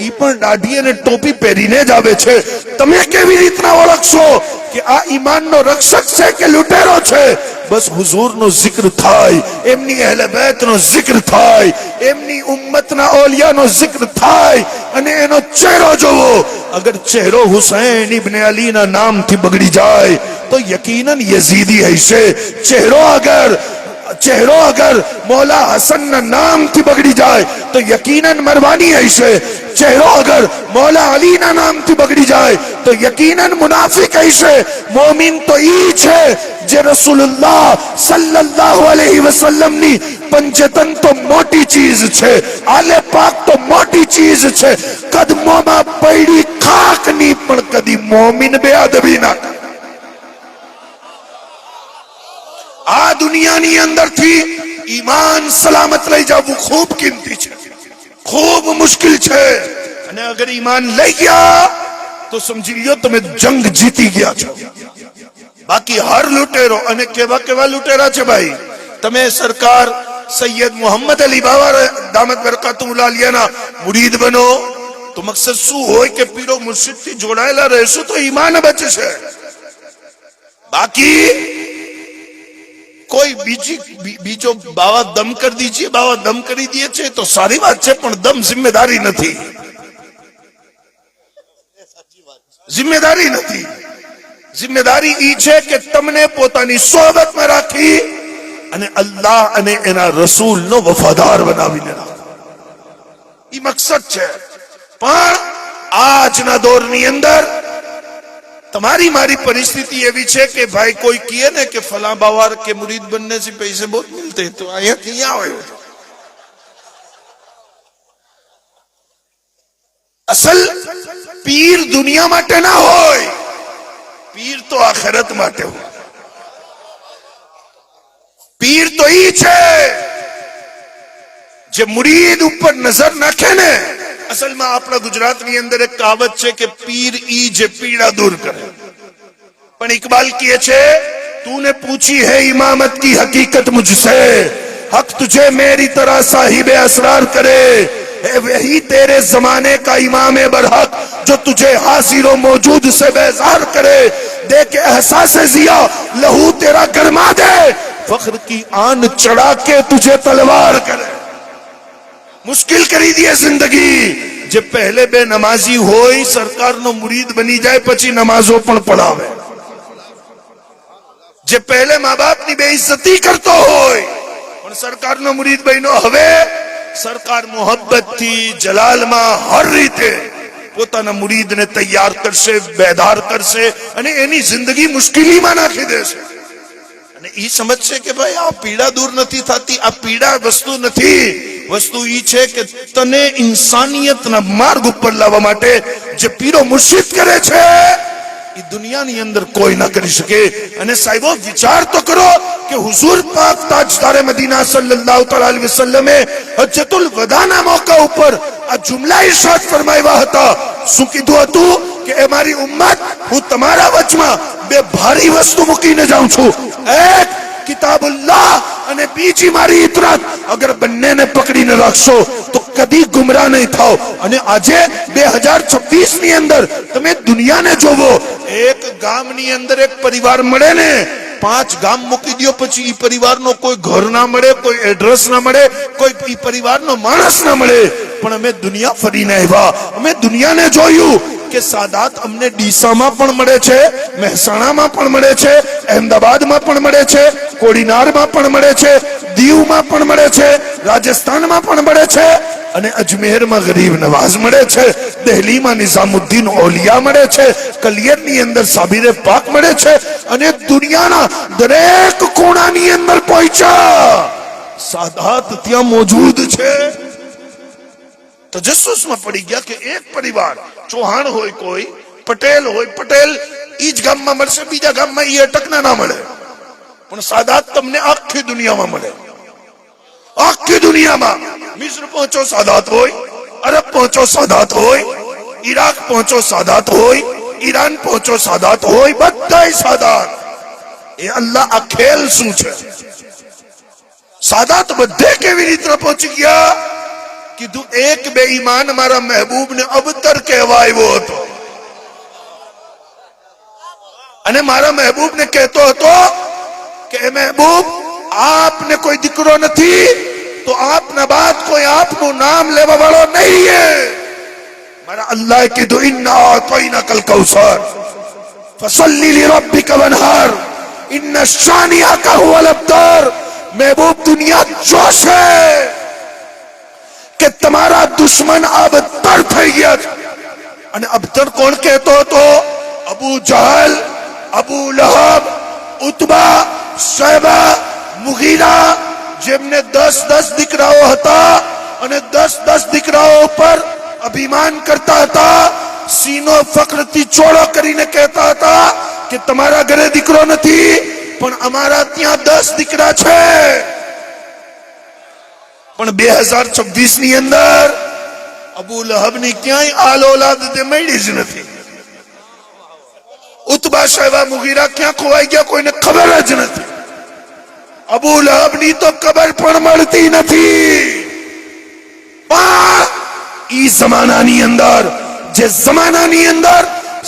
[SPEAKER 1] ઈ પણ દાઢી અને ટોપી પહેરીને જ આવે છે. તમે કેવી રીતના ઓળખશો કે આ ઈમાનનો રક્ષક છે કે લૂંટેરો છે? બસ હુઝુરનો જિક્ર થાય, એમની અહેલે બેતનો જિક્ર થાય, એમની ઉમ્મતના ઓલિયાનો જિક્ર થાય અને એનો ચહેરો જોવો. અગર ચહેરો હુસૈન ઇબ્ન અલીના નામથી બગડી જાય તો યકીનન યઝીદી હશે. ચહેરો અગર મૌલા હસનના નામથી બગડી જાય તો યકીનન મરવાની હશે. ચહેરો અગર મૌલા અલીના નામથી બગડી જાય તો યકીનન મુનાફિક હશે. મોમિન તો ઈ છે જે રસૂલુલ્લાહ સલ્લલ્લાહુ અલૈહિ વસલ્લમની પંચતન તો મોટી ચીજ છે, આલે પાક તો મોટી ચીજ છે. કદમોમાં પડી ખાકની પણ કદી મોમિન બેઅદબી ના કરે. આ દુનિયાની અંદરથી ઈમાન સલામત લઈ જવું ખૂબ કિંમતી છે, ખૂબ મુશ્કેલ છે. અને અગર ઈમાન લઈ ગયા તો સમજી લ્યો તમે જંગ જીતી ગયા છો. બાકી હર લૂંટેરો, અને કેવા કેવા લૂંટેરા છે ભાઈ. તમે સરકાર સૈયદ મોહમ્મદ અલી બાવા દામત બરકાતુલ્લાહ અલિયાના મુરીદ બનો તો મકસદ શું હોય કે પીરો મુર્શિદથી જોડાયેલા રહેશો તો ઈમાન બચશે. બાકી કોઈ બીજો બાવા દમ કરી દીजिए, બાવા દમ કરી દે છે તો સારી વાત છે, પણ દમ જિમ્મેદારી નથી. જિમ્મેદારી નથી. જિમ્મેદારી ઈ છે કે તમને પોતાની સોબતમાં રાખી અને અલ્લાહ અને એના રસૂલનો વફાદાર બનાવીને રાખો. ઈ મકસદ છે. પણ આજના દોરની અંદર તમારી મારી પરિસ્થિતિ એવી છે કે ભાઈ કોઈ કહે ને કે ફલા બાવા કે मुरीद बनने से पैसे बहुत मिलते हैं तो અહીંયાથી આવ્યો. અસલ પીર દુનિયા માટે ના હોય, પીર તો આખિરત માટે હોય. પીર તો ઈ છે જે મુરીદ ઉપર નજર નાખે ને. અસલમાં આપણા ગુજરાતની અંદર એક કહાવત છે કે પીર ઈ જે પીड़ा दूर करे. પણ इकबाल કહે છે तूने पूछी है इमामत की हकीकत मुझसे, हक तुझे मेरी तरह साहिब असरार करे, है वही तेरे जमाने का इमाम बरहक जो तुझे हाजिर मौजूद से बेजार करे, दे के एहसास जिया लहू तेरा गरमा दे, फख्र की आन चढ़ा के तुझे तलवार करे. मुश्किल કરી દે જિંદગી. જે પહેલે બે નમાઝી હોય સરકારનો મુરીદ બની જાય પછી નમાઝો પણ પઢાવે. જે પહેલે મા બાપની બેઇજ્જતી કરતો હોય પણ સરકારનો મુરીદ બન્યો, હવે સરકાર મોહબ્બતથી જલાલમાં હર રીતે પોતાના મુરીદને તૈયાર કરશે, બેદાર કરશે અને એની જિંદગી મુશ્કેલીમાં નાખી દેશે. અને ઈ સમજશે કે ભાઈ આ પીડા દૂર નથી થતી. આ પીડા વસ્તુ નથી. વસ્તુ ઈ છે કે તને ઇન્સાનિયતના માર્ગ ઉપર લાવવા માટે જે પીરો મુર્શિદ કરે છે એ દુનિયાની અંદર કોઈ ના કરી શકે. અને સાહેબો વિચાર તો કરો કે હુઝુર પાક તાજદાર મદીના સલ્લલ્લાહુ અલૈહિ વસલ્લમે હજ્જતુલ વદાના મોકા ઉપર આ જુમલા ઇરશાદ ફરમાવ્યા હતા. શું કીધું હતું કે એ મારી ઉમ્મત, હું તમારા વચમાં બે ભારી વસ્તુ મૂકીને જાઉં છું. એક કિતાબુલ્લાહ અને બીજી મારી ઇતરાત. અગર બંનેને પકડીને રાખશો તો કદી ગુમરાહ નહીં થાઓ. અને આજે 2026 ની અંદર તમે દુનિયાને જોવો, એક ગામની અંદર એક પરિવાર મળે ને 5 ગામ મૂકી દો, પછી ઈ પરિવારનો કોઈ ઘર ના મળે, કોઈ એડ્રેસ ના મળે, કોઈ ઈ પરિવારનો માણસ ના મળે, પણ અમે દુનિયા ફરીને આવ્યા. અમે દુનિયાને જોયું કે સાદાત અમને ડીસામાં પણ મળે છે, મહેસાણામાં પણ મળે છે, અહેમદાબાદમાં પણ મળે છે, કોડીનારમાં પણ મળે છે, દીવમાં પણ મળે છે, રાજસ્થાનમાં પણ મળે છે, અને અજમેરમાં ગરીબ નવાઝ મળે છે, દિલ્હીમાં નિઝામુદ્દીન ઓલિયા મળે છે, કલિયરની અંદર સાબિરે પાક મળે છે, અને દુનિયાના દરેક કોણાની અંદર પહોંચ્યા. સાદાત ત્યાં મોજૂદ છે. તજસ્સુસમાં પડી ગયા કે એક પરિવાર ચૌહાણ હોય, કોઈ પટેલ હોય, પટેલ ઈ જ ગામમાં મળશે, બીજા ગામમાં ઈ અટકના ના મળે, પણ સાદાત તમને આખી દુનિયામાં મળે. આખી દુનિયામાં મિસ્ર પહોંચો સાદાત હોય, અરબ પહોંચો સાદાત હોય, ઈરાક પહોંચો સાદાત હોય, ઈરાન પહોંચો સાદાત હોય, બધાય સાદાત. એ અલ્લાહ આ ખેલ શું છે? સાદાત બધે કેવી રીતે પહોંચી ગયા? કીધું એક બેઈમાન મારા મહેબૂબ ને અબતર કહેવા આવ્યો હતો, અને મારા મહેબૂબ ને કહેતો હતો કે એ મહેબૂબ, આપને કોઈ દીકરો નથી તો આપના બાદ કોઈ આપનું નામ લેવા વાળો નહીં है. મારા અલ્લાહ કીધું ઇન્ના આતૈનાકલ કૌસર ફસલ્લી લિરબ્બિકા વનહર ઇન્ન શાનિઅકા હુવલ અબતર. મહેબૂબ, દુનિયા જોશે કે તમારા દુશ્મન અબતર થઈ ગયા છે. અને અબતર કોણ કહેતો હતો? અબુ જહલ, અબુ લહબ, ઉતબા, શૈબા, મુગીરા, જેમને 10 દીકરાઓ હતા અને 10 દીકરાઓ પર અભિમાન કરતા હતા. સીનો ફક્રથી ચોળો કરીને કહેતા હતા કે તમારા ઘરે દીકરો નથી, પણ અમારા ત્યાં 10 દીકરા છે. પણ 2026 ની અંદર અબુ લહબ ની ક્યાંય આલ ઓલાદ મળી જ નથી. ઉતબા, શૈબા, મુગીરા ક્યાં ખોવાઈ ગયા કોઈને ખબર જ નથી. અબુ લહબ ની તો કબર પણ મળતી નથી. પણ ઈ જમાનાની અંદર, જે જમાનાની અંદર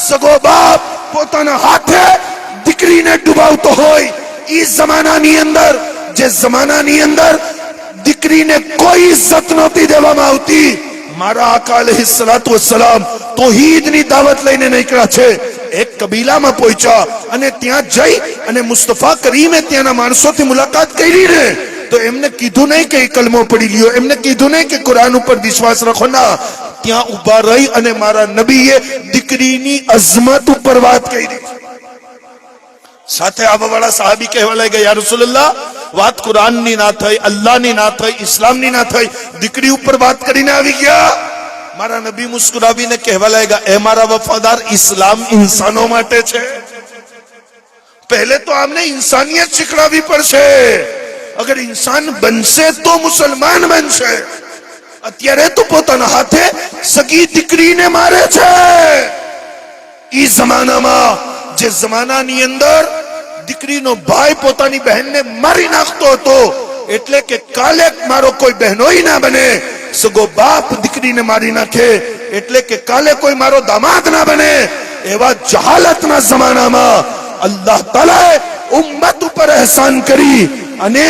[SPEAKER 1] સગો બાપ પોતાના હાથે દીકરીને ડુબાવતો હોય, ઈ જમાનાની અંદર, જે જમાનાની અંદર દીકરીને કોઈ ઇજ્જત નહોતી દેવામાં આવતી, મારા આકા અલૈહિસ્સલાતુ વસ્સલામ તૌહીદની દાવત લઈને નીકળ્યા છે. એક કબીલામાં પહોંચ્યા અને ત્યાં જઈ અને મુસ્તફા કરીમે ત્યાંના માણસોથી મુલાકાત કરી ને તો એમને કીધું નહીં કે કલમો પડી લ્યો, એમને કીધું નહીં કે કુરાન ઉપર વિશ્વાસ રાખો, ના, ત્યાં ઉભા રહી અને મારા નબીએ દીકરીની અઝમત ઉપર વાત કરી. સાથે આવવાવાળા સાહાબી કહેવા લાગ્યા, યા રસૂલલ્લાહ, વાત કુરાનની ના થઈ, અલ્લાહની ના થઈ, ઇસ્લામની ના થઈ, દીકરી ઉપર વાત કરીને આવી ગયા. મારા નબી મુસ્કુરાવીને કહેવા લાગ્યા, એ મારા વફાદાર, ઇસ્લામ ઇન્સાનો માટે છે. પહેલે તો આમને ઇન્સાનિયત શીખડાવી પડશે. અગર ઇન્સાન બનશે તો મુસલમાન બનશે. અત્યારે તો પોતાના હાથે સગી દીકરીને મારે છે. ઈ જમાનામાં, જે જમાનાની અંદર દીકરીનો ભાઈ પોતાની બહેનને મારી નાખતો હતો, એટલે કે કાલે મારો કોઈ બહેનોય ના બને, સગો બાપ દીકરીને મારી નાખે એટલે કે કાલે કોઈ મારો દામાદ ના બને, એવા જહાલતના જમાનામાં અલ્લાહ તાલાએ ઉમ્મત ઉપર અહેસાન કરી અને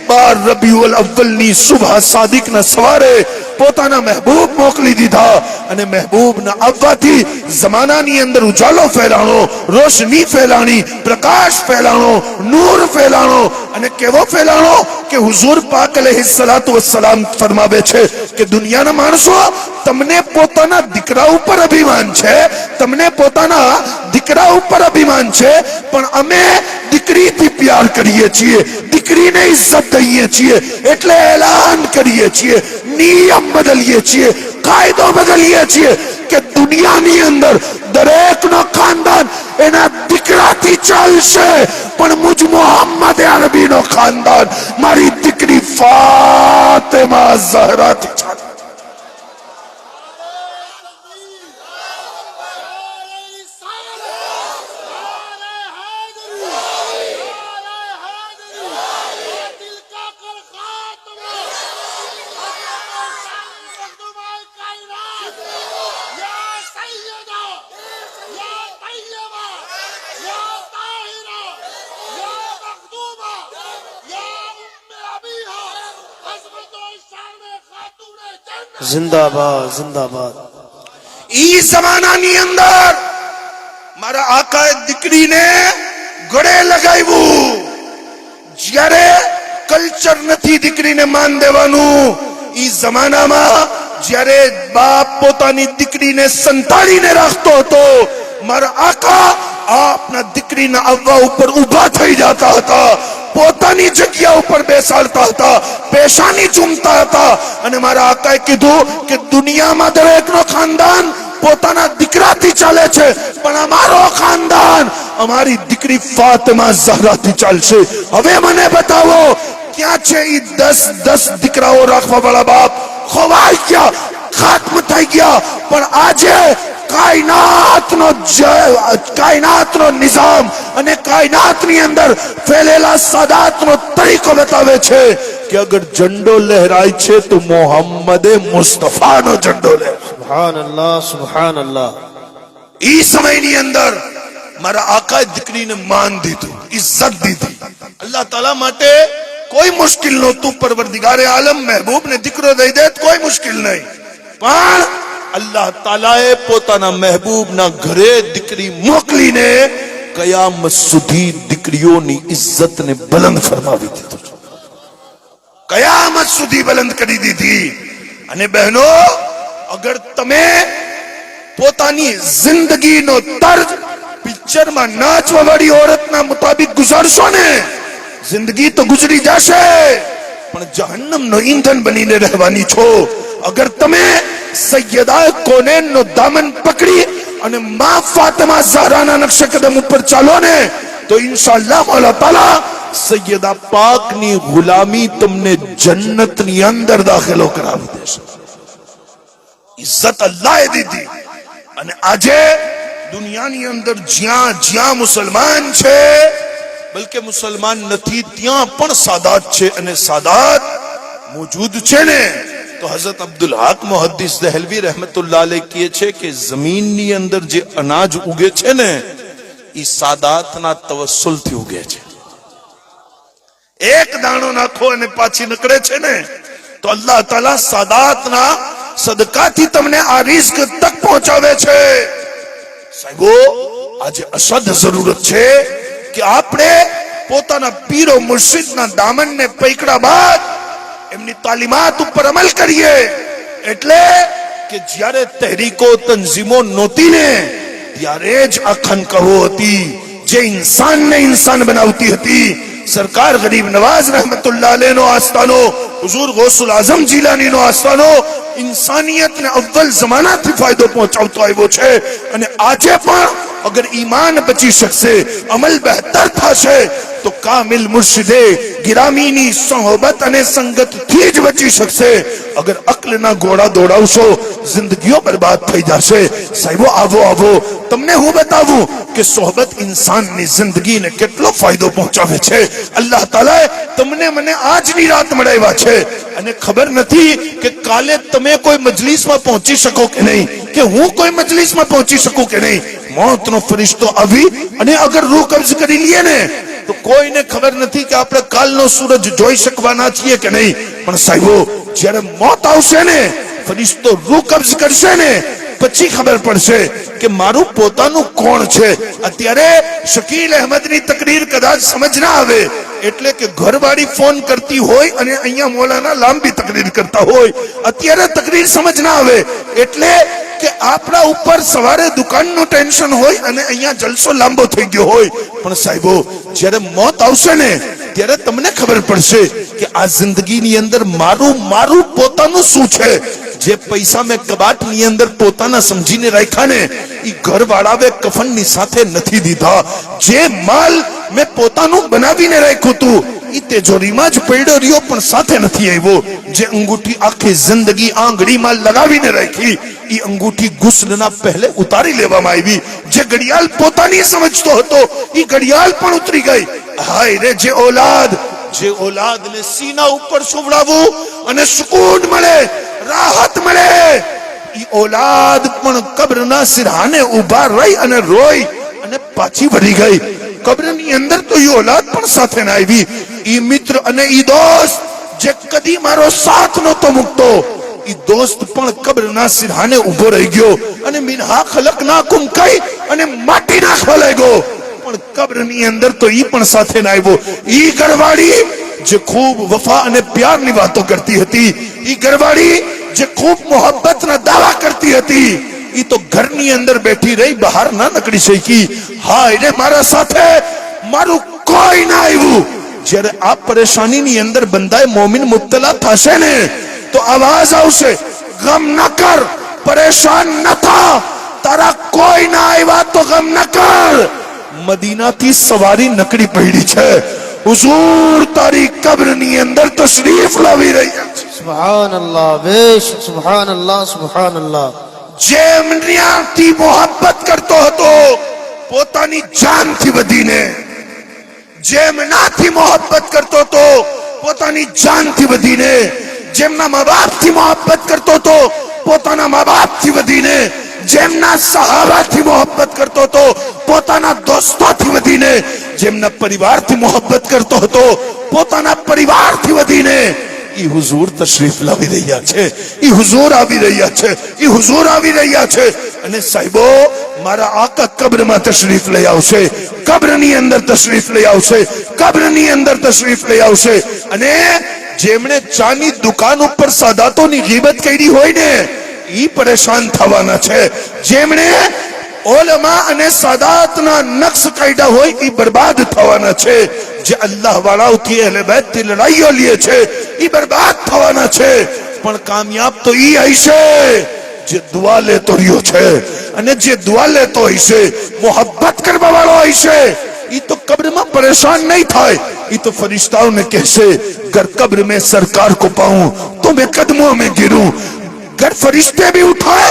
[SPEAKER 1] 12 રબીઉલ અવ્વલની સુબહ સાદિકના સવારે પોતાના મહેબૂબ મોકલી દીધા. અને મહેબૂબના આવવાથી જમાનાની અંદર ઉજાલો ફેલાણો, રોશની ફેલાણી, પ્રકાશ ફેલાણો, નૂર ફેલાણો. અને કેવો ફેલાણો કે હુઝુર પાક અલૈહિસ્સલાતુ વસ્સલામ ફરમાવે છે કે દુનિયાના માણસો, તમને પોતાના દીકરા ઉપર અભિમાન છે, તમને પોતાના દીકરા ઉપર અભિમાન છે, પણ અમે દીકરીથી પ્યાર કરીએ છીએ, દીકરીને ઇજ્જત દઈએ છીએ, એટલે એલાન કરીએ છીએ, નિયમ બદલીએ છીએ, કાયદો બદલીએ છીએ કે દુનિયાની અંદર દરેકનો ખાનદાન એના દીકરાથી ચાલશે, પણ મુજ મોહમ્મદ અરબીનો ખાનદાન મારી દીકરી ફાતિમા ઝહરાથી ચાલશે.
[SPEAKER 3] जिंदाबाद जिंदाबाद
[SPEAKER 1] ઈ જમાનાની અંદર મારા આકાએ દીકરીને ગળે લગાવ્યું. જ્યારે કલ્ચર નથી દીકરીને માન દેવાનું, ઈ જમાનામાં જ્યારે બાપ પોતાની દીકરીને સંતાડીને રાખતો હતો, મારા આકા આપના દીકરીના આવવા ઉપર ઊભા થઈ જતા હતા, પોતાની જગ્યા ઉપર બેસાડતા હતા, પેશાની ચૂમતા હતા. અને મારા આકાએ કીધું કે દુનિયામાં દરેકનો ખાનદાન પોતાના દીકરાથી ચાલે છે, પણ અમારો ખાનદાન અમારી દીકરી ફાતિમા ઝહરાથી ચાલશે. હવે મને બતાવો ક્યાં છે ઈ 10 દીકરાઓ રાખવા વાળા બાપ? ખોવાઈ ગયા, ખાત્મ થઈ ગયા. પણ આજે કાયનાતનો નિઝામ અને કાયનાતની અંદર ફેલેલા સાદાતનો તરીકો બતાવે છે કે અગર ઝંડો લહેરાય છે તો મોહમ્મદે મુસ્તફાનો ઝંડો લહેરાય.
[SPEAKER 3] सुभान अल्लाह
[SPEAKER 1] ઈ સમયની અંદર મારા આકા દીકરીને માન દીધું, ઇજ્જત દીધી. અલ્લાહ તાલા માટે કોઈ મુશ્કેલ નહોતું. પરવરદિગારે આલમ મહેબૂબને દીકરો દઈ દે કોઈ મુશ્કેલ નહીં. પણ અલ્લાહ તાલાએ પોતાના મહેબૂબના ઘરે દીકરી મોકલીને કયામત સુધી દીકરીઓની ઇજ્જતને બલંદ ફરમાવી દીધું, કયામત સુધી બલંદ કરી દીધી. અને બહેનો, અગર તમે પોતાની જિંદગીનો તર્જ પિક્ચરમાં નાચવા વાળી ઓરતના મુતાબિક ગુજારશો ને, જિંદગી તો ગુજરી જશે, પણ જહન્નમનો ઈંધણ બનીને રહેવાની છો. અગર તમે સૈયદા કોનેનનો દામન પકડી અને માં ફાતિમા ઝહરાના નકશે કદમ ઉપર ચાલો ને, તો ઇન્શાઅલ્લાહ મૌલા તાલા સૈયદા પાકની ગુલામી તમને જન્નતની અંદર દાખલો કરાવી દેશે. ઇજ્જત અલ્લાહે દીધી. અને આજે દુનિયાની અંદર જ્યાં જ્યાં મુસલમાન છે, બલકે મુસલમાન નથી ત્યાં પણ સાદાત છે. અને સાદાત મોજૂદ છે ને, તો હઝરત અબ્દુલ હક મુહદ્દિસ દહલવી રહેમતુલ્લાહ અલૈહ કહે છે કે જમીનની અંદર જે અનાજ ઉગે છે ને, એ સાદાતના તવસ્સુલથી ઉગે છે. એક દાણો નાખો અને પાછી નીકળે છે ને, તો અલ્લાહ તાલા સાદાતના સદકાથી તમને આ રિઝ્ક તક પહોંચાવે છે. સાહેબો, આજે અસદ જરૂરત છે કે આપણે પોતાના પીરો મુર્શિદના દામનને પકડ્યા બાદ એમની તાલીમાત ઉપર અમલ કરીએ. એટલે કે જ્યારે તહેરીકો તંઝીમો નહોતી ને, ત્યારે જ આ ખનકહો હતી જે ઇન્સાનને ઇન્સાન બનાવતી હતી. સરકાર ગરીબ નવાઝ રહેમતુલ્લાહ અલૈહનો આસ્થાનો, હુઝુર ગૌસુલ આઝમ જીલાનીનો આસ્થાનો ઇન્સાનિયતને અવ્વલ જમાનાથી ફાયદો પહોંચાડતો આવ્યો છે. અને આજે પણ અગર ઈમાન બચી શકશે, અમલ બહેતર થશે, તો કામિલ મુર્શિદે ગિરામીની સોહબત અને સંગતથી જ બચી શકશે. અગર અક્લના ઘોડા દોડાવશો, જિંદગીઓ બરબાદ થઈ જશે. સાહેબો, આવો આવો, તમને હું બતાવું કે સોહબત ઇન્સાનની જિંદગીને કેટલો ફાયદો પહોંચાવે છે. અલ્લાહ તાલાએ તમને મને આજની રાત મળાવ્યા છે, અને ખબર નથી કે કાલે તમે કોઈ મજલિસમાં પહોંચી શકો કે નહીં, કે હું કોઈ મજલિસમાં પહોંચી શકું કે નહીં. મોતનો ફરિશ્તો આવી અને અગર રૂહ કબ્જ કરી લઈએ ને, તો કોઈને ખબર નથી કે આપણે કાલનો સૂરજ જોઈ શકવાના છીએ કે નહીં. પણ સાહેબો, જ્યારે મોત આવશે ને, ફરિશ્તો રૂહ કબ્જ કરશે ને, પછી ખબર પડશે કે મારું પોતાનું કોણ છે. અત્યારે શકીલ અહેમદની તકરીર કદાચ સમજ ના આવે, એટલે કે ઘરવાળી ફોન કરતી હોય અને અહીંયા મૌલાના લાંબી તકરીર કરતા હોય. અત્યારે તકરીર સમજ ના આવે, એટલે કે આપણા ઉપર સવારે દુકાનનું ટેન્શન હોય અને અહીંયા જલસો લાંબો થઈ ગયો હોય. પણ સાહેબો, જ્યારે મોત આવશે ને, ત્યારે તમને ખબર પડશે કે આ જિંદગીની અંદર મારું પોતાનું શું છે. જે પૈસા મેં કબાટની અંદર પોતાના સમજીને રાખ્યા ને, એ ઘરવાળાએ કફનની સાથે નથી દીધા. જે માલ મેં પોતાનું બનાવીને રાખ્યું હતું, એ તિજોરીમાં જ પડ્યો રહ્યો, પણ સાથે નથી આવ્યો. જે અંગૂઠી આખી જિંદગી આંગળીમાં લગાવીને રાખી, એ અંગૂઠી ગુસ્લના પહેલે ઉતારી લેવામાં આવી. જે ઘડિયાળ પોતાની સમજતો હતો, એ ઘડિયાળ પણ ઉતરી ગઈ. હાય રે, જે ઓલાદને સીના ઉપર સુવડાવવું અને સુકૂન મળે, રાહત મળે, ઈ ઓલાદ પણ કબ્રના સિરહાને ઉભા રહી અને રોઈ અને પાછી વળી ગઈ. કબ્રની અંદર તો ઈ ઓલાદ પણ સાથે ના આવી. ઈ મિત્ર અને ઈ દોસ્ત જે કદી મારો સાથ નહોતો મૂકતો, ઈ દોસ્ત પણ કબ્રના સિરહાને ઉભો રહી ગયો અને મિનહા ખલકનાકુમ કહી અને માટી નાખવા લાગ્યો. પણ કબ્રની અંદર તો ઈ પણ સાથે ના આવ્યો. ઈ ઘરવાળી જે ખૂબ વફા અને પ્યારની વાતો કરતી હતી, ઈ ઘરવાળી જે ખૂબ મોહબ્બતના દાવા કરતી હતી, ઈ તો ઘરની અંદર બેઠી રહી, બહાર ના નીકળી શકી. હા, એટલે મારા સાથે મારું કોઈ ના આવ્યું. જ્યારે આ પરેશાનીની અંદર બંદાએ મોમિન મુબ્તલા થશે ને તો આવાજ આવશે, ગમ ન કર, પરેશાન ન થા, તારા કોઈ ના આવ્યા તો ગમ ન કર. મદીનાથી સવારી નકળી પડી છે, હુઝુર તારી કબ્રની અંદર તશરીફ લાવી રહ્યા છે.
[SPEAKER 3] સુબહાનલ્લાહ, બેશ સુબહાનલ્લાહ, સુબહાનલ્લાહ.
[SPEAKER 1] જેમનાથી મોહબ્બત કરતો હતો પોતાની જાનથી વધીને, જેમનાથી મોહબ્બત કરતો હતો પોતાની જાનથી વધીને, જેમના મા બાપથી મોહબ્બત કરતો હતો પોતાના મા બાપથી વધીને, જેમના સહાબાથી મોહબ્બત કરતો હતો પોતાના દોસ્તોથી વધીને, જેમના પરિવારથી મોહબ્બત કરતો હતો પોતાના પરિવારથી વધીને, ઈ હુઝુર તશરીફ લાવી રહ્યા છે, ઈ હુઝુર આવી રહ્યા છે, ઈ હુઝુર આવી રહ્યા છે. અને સાહેબો, મારા આકા કબ્રમાં તશરીફ લઈ આવશે, કબ્રની અંદર તશરીફ લઈ આવશે, કબ્રની અંદર તશરીફ લઈ આવશે. અને જેમણે ચાની દુકાન ઉપર સાદાતોની ગીબત કરી હોય ને ઈ પરેશાન થવાના છે. જેમણે ઉલમા અને સાદાતના નક્શ કાઢ્યા હોય ઈ બરબાદ થવાના છે. જે અલ્લાહ વાળાઓથી અહલે બેતથી લડાઈઓ લે છે ઈ બરબાદ થવાના છે. પણ કામયાબ તો ઈ હશે જે દુઆ લેતો રહ્યો છે. અને જે દુઆ લેતો હશે, મોહબ્બત કરવા વાળો હશે, ઈ તો કબ્રમાં પરેશાન નહીં થાય. ઈ તો ફરિશ્તાઓને કહેશે, गर कब्र में सरकार को पाऊं तो मैं कदमों में गिरूं, गर फरिश्ते भी उठाए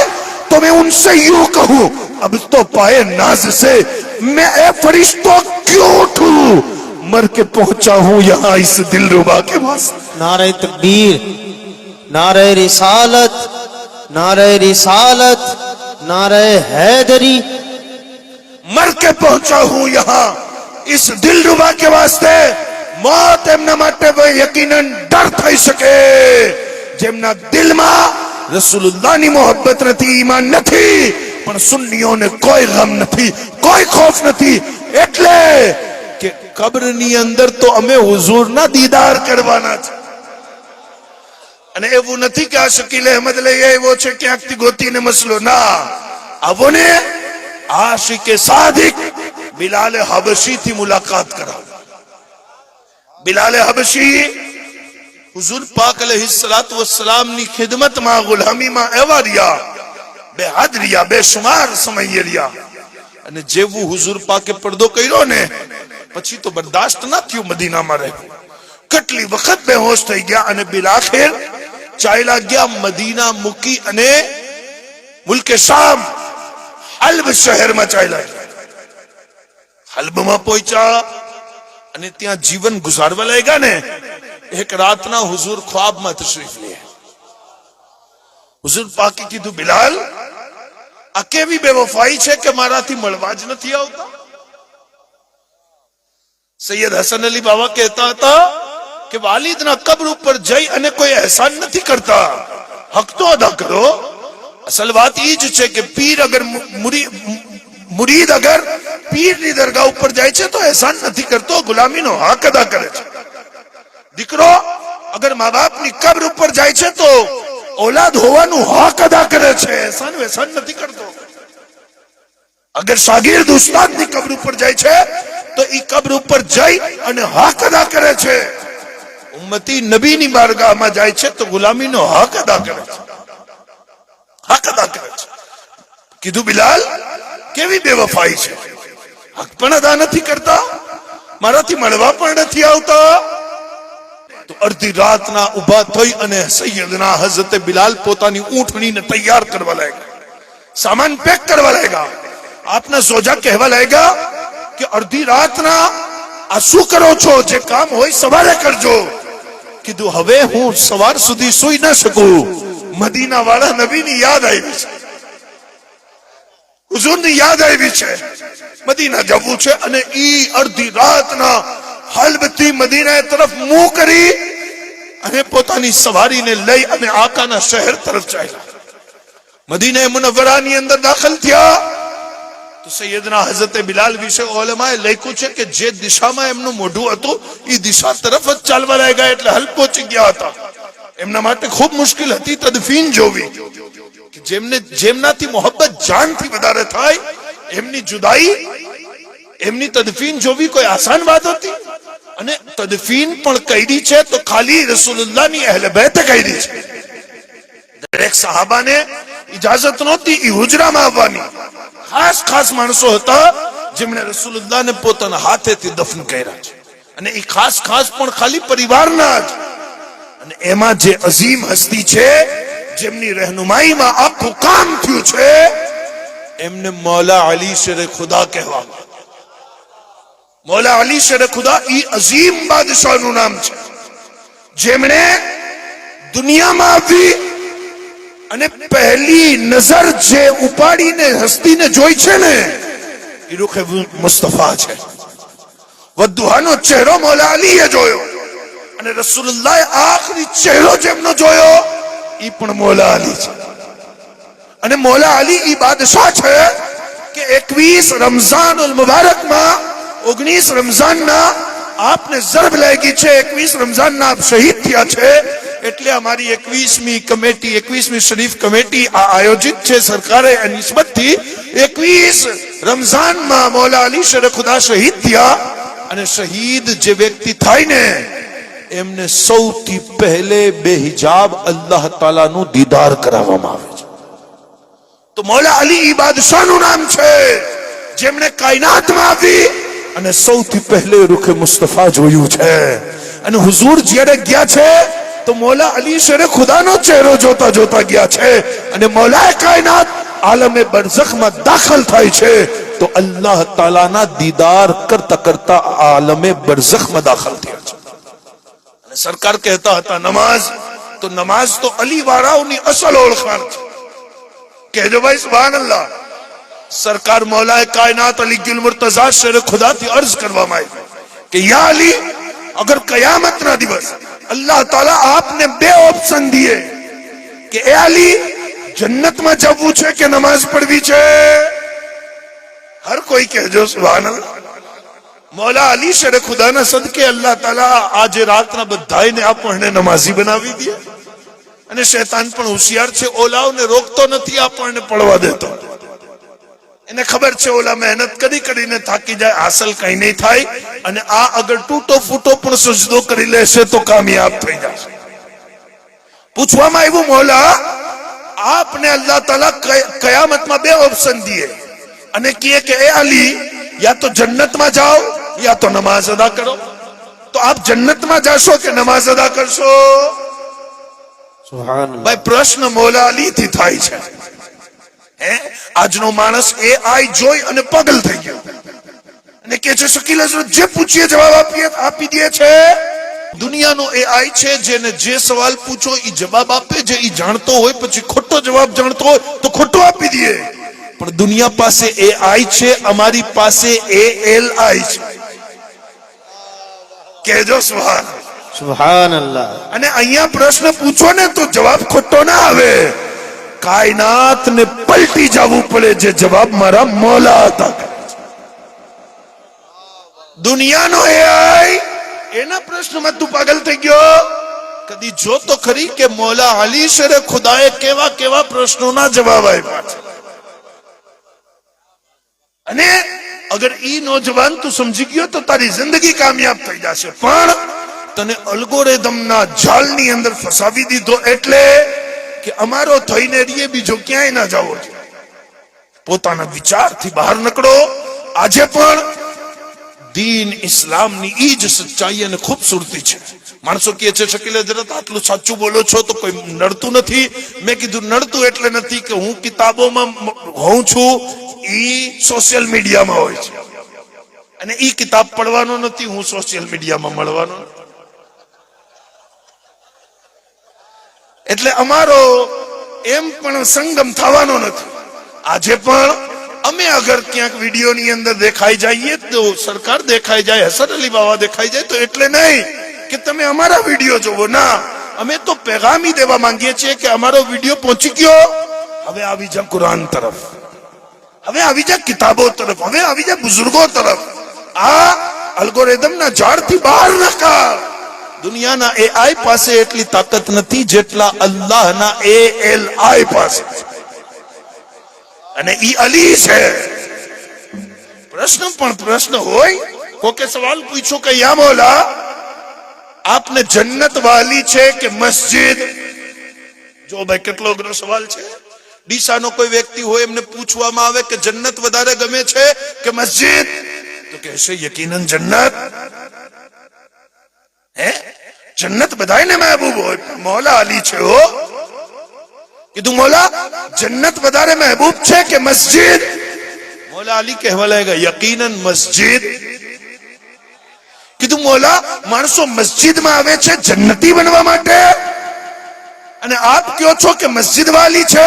[SPEAKER 1] तो मैं उनसे यूं कहूं, अब तो पाए नाज से मैं ए फरिश्तों क्यों उठूं, मर के पहुंचा हूं यहां इस दिलरुबा के वास्ते.
[SPEAKER 3] नारे तकबीर, नारे रिसालत, नारे रिसालत, नारे हैदरी.
[SPEAKER 1] मर के पहुंचा हूं यहां इस दिलरुबा के वास्ते. मौत एमना માટે યકીનન ડર થઈ શકે જેમના દિલમાં રસૂલુલ્લાહની મોહબ્બત નથી, ઈમાન નથી, પણ સુન્નીઓને કોઈ ગમ નથી, કોઈ ખૌફ નથી. એટલે કે કબ્રની અંદર તો અમે હુઝુરના દીદાર કરવાના છે. અને એવું નથી કે આ શકીલ અહેમદ લઈ આવ્યો છે ક્યાંકથી ગોતીને મસલો. ના, આવો ને આશિકે સાદિક બિલાલ હબશી થી મુલાકાત કરાવો. बिलाल हबशी हुजूर पाक अलैहिस्सलातु वस्सलाम ની ખિદમતમાં ગુલામીમાં એવા રહ્યા, બેહદ રહ્યા, બેશુમાર સમય રહ્યા. અને જેવું હુજુર પાકે પડદો કર્યો ને પછી તો બરદાસ્ત ના થયું મદીનામાં રહેવું. કેટલી વખત બેહોશ થઈ ગયા અને બિલાખેર ચાલ્યા ગયા મદીના મૂકી અને મુલ્કે શામ હલ્બ શહેરમાં ચાલ્યા ગયા. હલ્બમાં પહોંચ્યા અને ત્યાં જીવન ગુજારવા લાગ્યા ને એક રાતના હુજુર ખ્વાબમાં તશરીફ લે. હુજુર પાકે કીધું, બિલાલ આ કેવી બેવફાઈ છે કે મારાથી મળવા જ નથી આવતા. સૈયદ હસન અલી બાબા કહેતા હતા કે વાલિદના કબ્ર ઉપર જઈ અને કોઈ એહસાન નથી કરતા, હક તો અદા કરો. અસલ વાત એ જ છે કે પીર અગર મુરીદ અગર પીરની દરગાહ ઉપર જાય છે તો એહસાન નથી કરતો, ગુલામીનો હક અદા કરે છે. દીકરો અગર મા બાપની કબ્ર ઉપર જાય છે તો औलाद હોવાનું હક અદા કરે છે, એહસાન વેહસાન નથી કરતો. અગર શાગિર્દ ઉસ્તાદની કબ્ર ઉપર જાય છે તો ઈ કબ્ર ઉપર જઈ અને હક અદા કરે છે. ઉમ્મતી નબીની બારગાહમાં જાય છે તો ગુલામીનો હક અદા કરે છે, હક અદા કરે છે. કીધું, બિલાલ કેવી બેવફાઈ છે, હક પણ અદા નથી કરતા, મારાથી મળવા પણ નથી આવતા. તો અડધી રાતના ઉભા થઈ અને સૈયદના હઝરત બિલાલ પોતાની ઊંટણીને તૈયાર કરવા લાગ્યા, સામાન પેક કરવા લાગ્યા. આપના સોજા કહેવા લાગ્યા કે અડધી રાતના આ શું કરો છો, જે કામ હોય સવારે કરજો. કીધું, હવે હું સવાર સુધી સુઈ ન શકું, મદીના વાળા નબીની યાદ આવી છે, હુઝુરની યાદ આવી છે, મદીના જવું છે. અને ઈ અડધી રાતના હલ્બથી મદીના તરફ મુંહ કરી અને પોતાની સવારીને લઈ અને આકાના શહેર તરફ ચાલ્યા. મદીના મુનવ્વરાની અંદર દાખલ થયા તો સૈયદના હઝરત બિલાલ વિશે ઉલમાએ લખ્યું છે કે જે દિશામાં એમનું મોઢું હતું એ દિશા તરફ જ ચાલવા લાગ્યા, એટલે હલ પહોંચી ગયા હતા. એમના માટે ખૂબ મુશ્કેલ હતી તદફીન જોવી. જેમનાથી મોહબ્બત જાનથી વધારે થાય એમની જુદાઈ, એમની તદફીન જોવી કોઈ આસાન વાત હતી? અને તદફીન પણ કરી છે તો ખાલી રસૂલુલ્લાહની અહેલે બેત કરી છે. દરેક સહાબાને ઇજાઝત નહોતી એ હુજરામાં આવવાની. ખાસ માણસો હતા જેમણે રસૂલુલ્લાહને પોતાના હાથેથી દફન કર્યા છે, અને એ ખાસ પણ ખાલી પરિવારના જ. અને એમાં જે અઝીમ હસ્તી છે જેમની રહેનુમાઈમાં આખું કામ થયું છે એમને મૌલા અલી શેરે ખુદા કહેવામાં. મૌલા અલી શેરે ખુદા ઈ અઝીમ બાદશાહનું નામ છે જેમણે દુનિયામાં આવી અને પહેલી નજર જે ઉપાડીને હસ્તીને જોઈ છે ને એ રૂખે મુસ્તફા છે. વદ્દુહાનો ચહેરો મૌલા અલીએ જોયો અને રસૂલુલ્લાહે આખરી ચહેરો જેમનો જોયો એ પણ મૌલા અલી છે. અને મૌલા અલી ઈ બાદશાહ છે કે 21 રમઝાનુલ મુબારકમાં 19 રમઝાનના આપને ઝરબ લાગી છે, 21 રમઝાનના આપ શહીદ થયા છે. એટલે અમારી 21મી કમિટી, 21મી શરીફ કમિટી આ આયોજિત છે સરકારે નિસ્બતથી 21 રમઝાનમાં મૌલા અલી શેરે ખુદા શહીદ થયા. અને શહીદ જે વ્યક્તિ થાય ને એમને સૌથી પહેલે બેહિજાબ અલ્લાહ તાલાનું દીદાર કરાવવામાં આવે છે. તો મૌલા અલી ઈ બાદશાહનું નામ છે જેમણે કાયનાતમાં આવી અને સૌથી પહેલે રૂખે મુસ્તફા જોયું છે. અને હુઝુર જ્યારે ગયા છે તો મૌલા અલી શેરે ખુદાનો ચહેરો જોતા ગયા છે. અને મૌલાએ કાયનાત આલમે બરઝખમાં દાખલ થાય છે તો અલ્લાહ તાલાના દીદાર કરતા આલમે બરઝખમાં દાખલ થયા છે. અને સરકાર કહેતા હતા નમાઝ તો અલી વાળાઓની અસલ ઓળખાણ છે. કહેજો ભાઈ સુભાનઅલ્લાહ. સરકાર મૌલાએ કાયનાત અલી ગુલ મુર્તઝા શેરે ખુદાથી અર્જ કરવામાં આવી કે યા અલી, અગર કયામતના દિવસ અલ્લાહ તાલા આપને બે ઓપ્શન દિए કે એ અલી જન્નતમાં જવું છે કે નમાઝ પढ़વી છે? હર કોઈ કહેજો સુભાનઅલ્લાહ. મૌલા અલી શેરે ખુદાના સદકે અલ્લાહ તાલા આજે રાતના બધાને આપણને નમાઝી બનાવી દે. અને શૈતાન પણ હોશિયાર છે, ઓલાઓને રોકતો નથી, આપણને પડવા દેતો. એને ખબર છે ઓલા મહેનત કરીને થાકી જાય, હાસલ કઈ નહીં થાય. અને આ અગર તૂટો ફૂટો પણ સજદો કરી લેશે તો કામયાબ થઈ જશે. પૂછવામાં આવ્યું મૌલા આપને અલ્લાહ તાલા કયામતમાં બે ઓપ્શન દિए અને કહે કે એ અલી યા તો જન્નતમાં જાઓ યા તો નમાઝ અદા કરો. તો આપ જન્નતમાં જાશો કે નમાઝ અદા કરશો?
[SPEAKER 3] સુભાનઅલ્લાહ.
[SPEAKER 1] ભાઈ પ્રશ્ન મૌલા અલી થી થાય છે. આજનો માણસ એ આઈ જોઈ અને પાગલ થઈ ગયો અને કે છે શકીલ હઝરત જે પૂછીએ જવાબ આપી દે છે. દુનિયાનો એ આઈ છે જેને જે સવાલ પૂછો એ જવાબ આપે. જે એ જાણતો હોય પછી ખોટો જવાબ જાણતો હોય તો ખોટો આપી દે. પણ દુનિયા પાસે એ આઈ છે, અમારી પાસે ALI છે. કહેજો
[SPEAKER 3] સુભાનઅલ્લાહ.
[SPEAKER 1] અને અહીંયા પ્રશ્ન પૂછો ને તો જવાબ ખોટો ના આવે. કાયનાત ને પલટી જવું પડે જે જવાબ મારા મૌલા હતા. દુનિયાનો એઆઈ એના પ્રશ્નમાં તું પાગલ થઈ ગયો? કદી જો તો ખરી કે મૌલા અલી શેરે ખુદાએ કેવા પ્રશ્નોના જવાબ આપ્યા છે. અને અગર ઈ નોજવાન તું સમજી ગયો તો તારી જિંદગી કામયાબ થઈ જશે. પણ તને અલ્ગોરિધમના જાળની અંદર ફસાવી દીધો એટલે કે અમારો થઈને રીએ બીજો ક્યાંય ના જાવો છે. પોતાના વિચારથી બહાર નીકળો. આજે પણ દીન ઇસ્લામની ઈ જ સચ્ચાઈ અને ખૂબસૂરતી છે. માણસો કહે છે શકીલ હઝરત આટલું સાચું બોલો છો તો કોઈ નડતું નથી. મેં કીધું નડતું એટલે નથી કે હું કિતાબોમાં હોઉં છું, ઈ સોશિયલ મીડિયામાં હોય છે. અને ઈ કિતાબ પડવાનો નથી, હું સોશિયલ મીડિયામાં મળવાનો. એટલે અમારો એમ પણ સંગમ થવાનો નથી. આજે પણ અમે અગર ક્યાંક વિડીયોની અંદર દેખાઈ જઈએ તો સરકાર દેખાઈ જાય, હસન અલી બાવા દેખાઈ જાય તો એટલે નહીં કે તમે અમારા વિડીયો જોવો. ના, અમે તો પેગામી દેવા માંગીએ છીએ કે અમારો વિડીયો પહોંચી ગયો, હવે આવી જા કુરાન તરફ, હવે આવી જા કિતાબો તરફ, હવે આવી જા બુઝુર્ગો તરફ. આ અલ્ગોરિધમના ઝાડથી બહાર ના કાઢ. દુનિયાના AI પાસે એટલી તાકાત નથી જેટલા અલ્લાહના ALI પાસે, અને ઈ અલી છે. પ્રશ્ન હોય, કોકે સવાલ પૂછ્યો કે યા મૌલા, આપને જન્નત વાલી છે કે મસ્જિદ? જો ભાઈ કેટલો અઘરો સવાલ છે. ડીસાનો કોઈ વ્યક્તિ હોય, એમને પૂછવામાં આવે કે જન્નત વધારે ગમે છે કે મસ્જિદ, તો કહેશે યકીનન જન્નત. હે, જન્નત બધાને મહેબૂબ હોય, મૌલા અલી છે. હો કીધું મૌલા જન્નત વધારે મહેબૂબ છે કે મસ્જિદ? મૌલા અલી કહેવા લાગ્યા યકીનન મસ્જિદ. કીધું મૌલા માણસો મસ્જિદમાં આવે છે જન્નતી બનવા માટે, અને આપ કહો છો કે મસ્જિદ વાલી છે?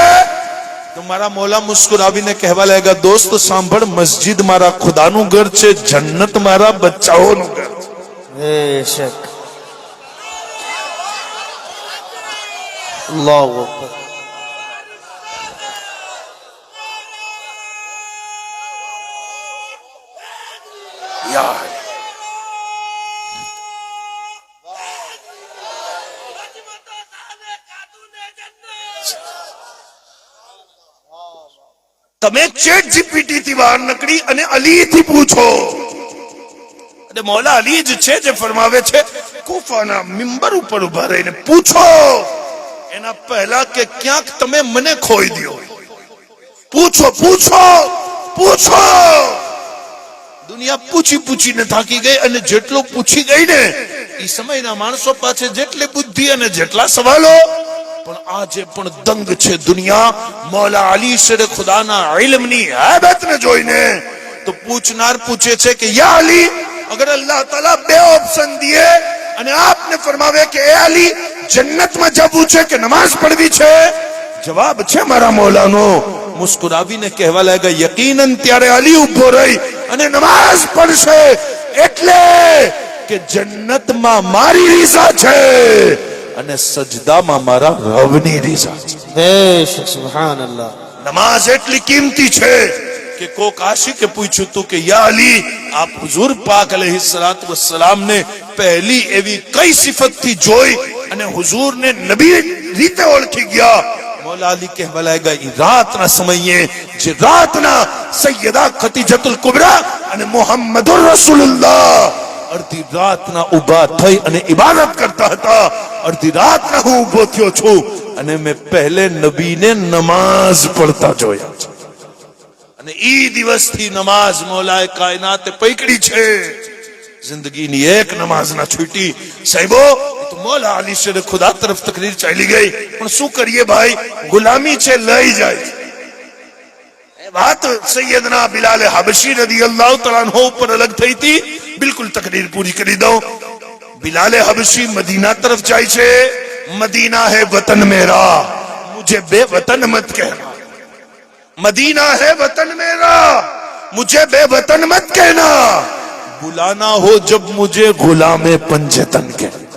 [SPEAKER 1] તો મારા મૌલા મુસ્કુરાવીને કહેવા લાગ્યા દોસ્ત સાંભળ, મસ્જિદ મારા ખુદાનું ઘર છે, જન્નત મારા બચ્ચાઓનું ઘર છે.
[SPEAKER 3] બેશક. અલ્લાહુ અકબર.
[SPEAKER 1] યાર તમે ચેટ જીપીટી થી બહાર નીકળી અને અલી થી પૂછો, અને મૌલા અલી જ છે જે ફરમાવે છે કુફાના મિંબર ઉપર ઉભા રહીને પૂછો, એના પહેલા કે ક્યાંક તમે મને ખોઈ દો. પૂછો પૂછો પૂછો. દુનિયા પૂછીને થાકી ગઈ, અને જેટલો પૂછી ગઈ ને એ સમયના માણસો પાસે જેટલી બુદ્ધિ અને જેટલા સવાલો, પણ આજે પણ દંગ છે દુનિયા મૌલા અલી શેર ખુદાના ઇલ્મની હૈબતને જોઈને. તો પૂછનાર પૂછે છે કે યા અલી, અગર અલ્લાહ તાલા બે ઓપ્શન દિए અને આપને ફરમાવે કે એ અલી જન્નતમાં જવું છે કે નમાઝ પઢવી છે, જવાબ છે મારા મૌલાનો. મુસ્કુરાવીને કહેવા લાગ્યા યકીનન. ત્યારે અલી ઉભો રહી અને નમાઝ પડશે, એટલે કે જન્નતમાં મારી રીઝા છે અને સજદામાં મારા રબની રીઝા છે.
[SPEAKER 3] બેશક. સુબહાનલ્લાહ.
[SPEAKER 1] નમાઝ એટલી કિંમતી છે કે કોક આશિકે પૂછ્યું તું કે યા અલી, આપ હુઝુર પાક અલૈહિસ્સલાતુ વસ્સલામ ને પહેલી એવી કઈ સિફત થી જોઈ અને હુઝુર ને નબી રીતે ઓળખી ગયા? મૌલા અલી કહેવા લાગ્યા ઈ રાતના સમયે જે રાતના સૈયદા ખતીજતુલ કુબરા અને મુહમ્મદુર રસૂલુલ્લાહ અડધી રાતના ઉભા થઈ અને ઇબાદત કરતા હતા, અડધી રાતના હું ઉભો થયો છું અને મેં પહેલે નબીને નમાઝ પડતા જોયા છે, અને ઈ દિવસથી નમાઝ મૌલાએ કાયનાતે પકડી છે. જિંદગીની એક નમાઝ ના છૂટી. સાહેબો તો મૌલા અલી શેર ખુદા તરફ તકરીર ચાલી ગઈ, પણ શું કરીએ ભાઈ, ગુલામી છે, લઈ જાય. વાત સૈયદના બિલાલ હબશી રદિયલ્લાહુ તઆલા અન્હુ ઉપર અલગ થઈ હતી. બિલકુલ તકરીર પૂરી કરી દઉં. બિલાલ હબશી મદીના તરફ જાય છે. મદીના है वतन मेरा, मुझे बेवतन मत कहना. मदीना है वतन मेरा, मुझे बेवतन मत कहना. बुलाना हो जब मुझे गुलामे पंजतन कहना.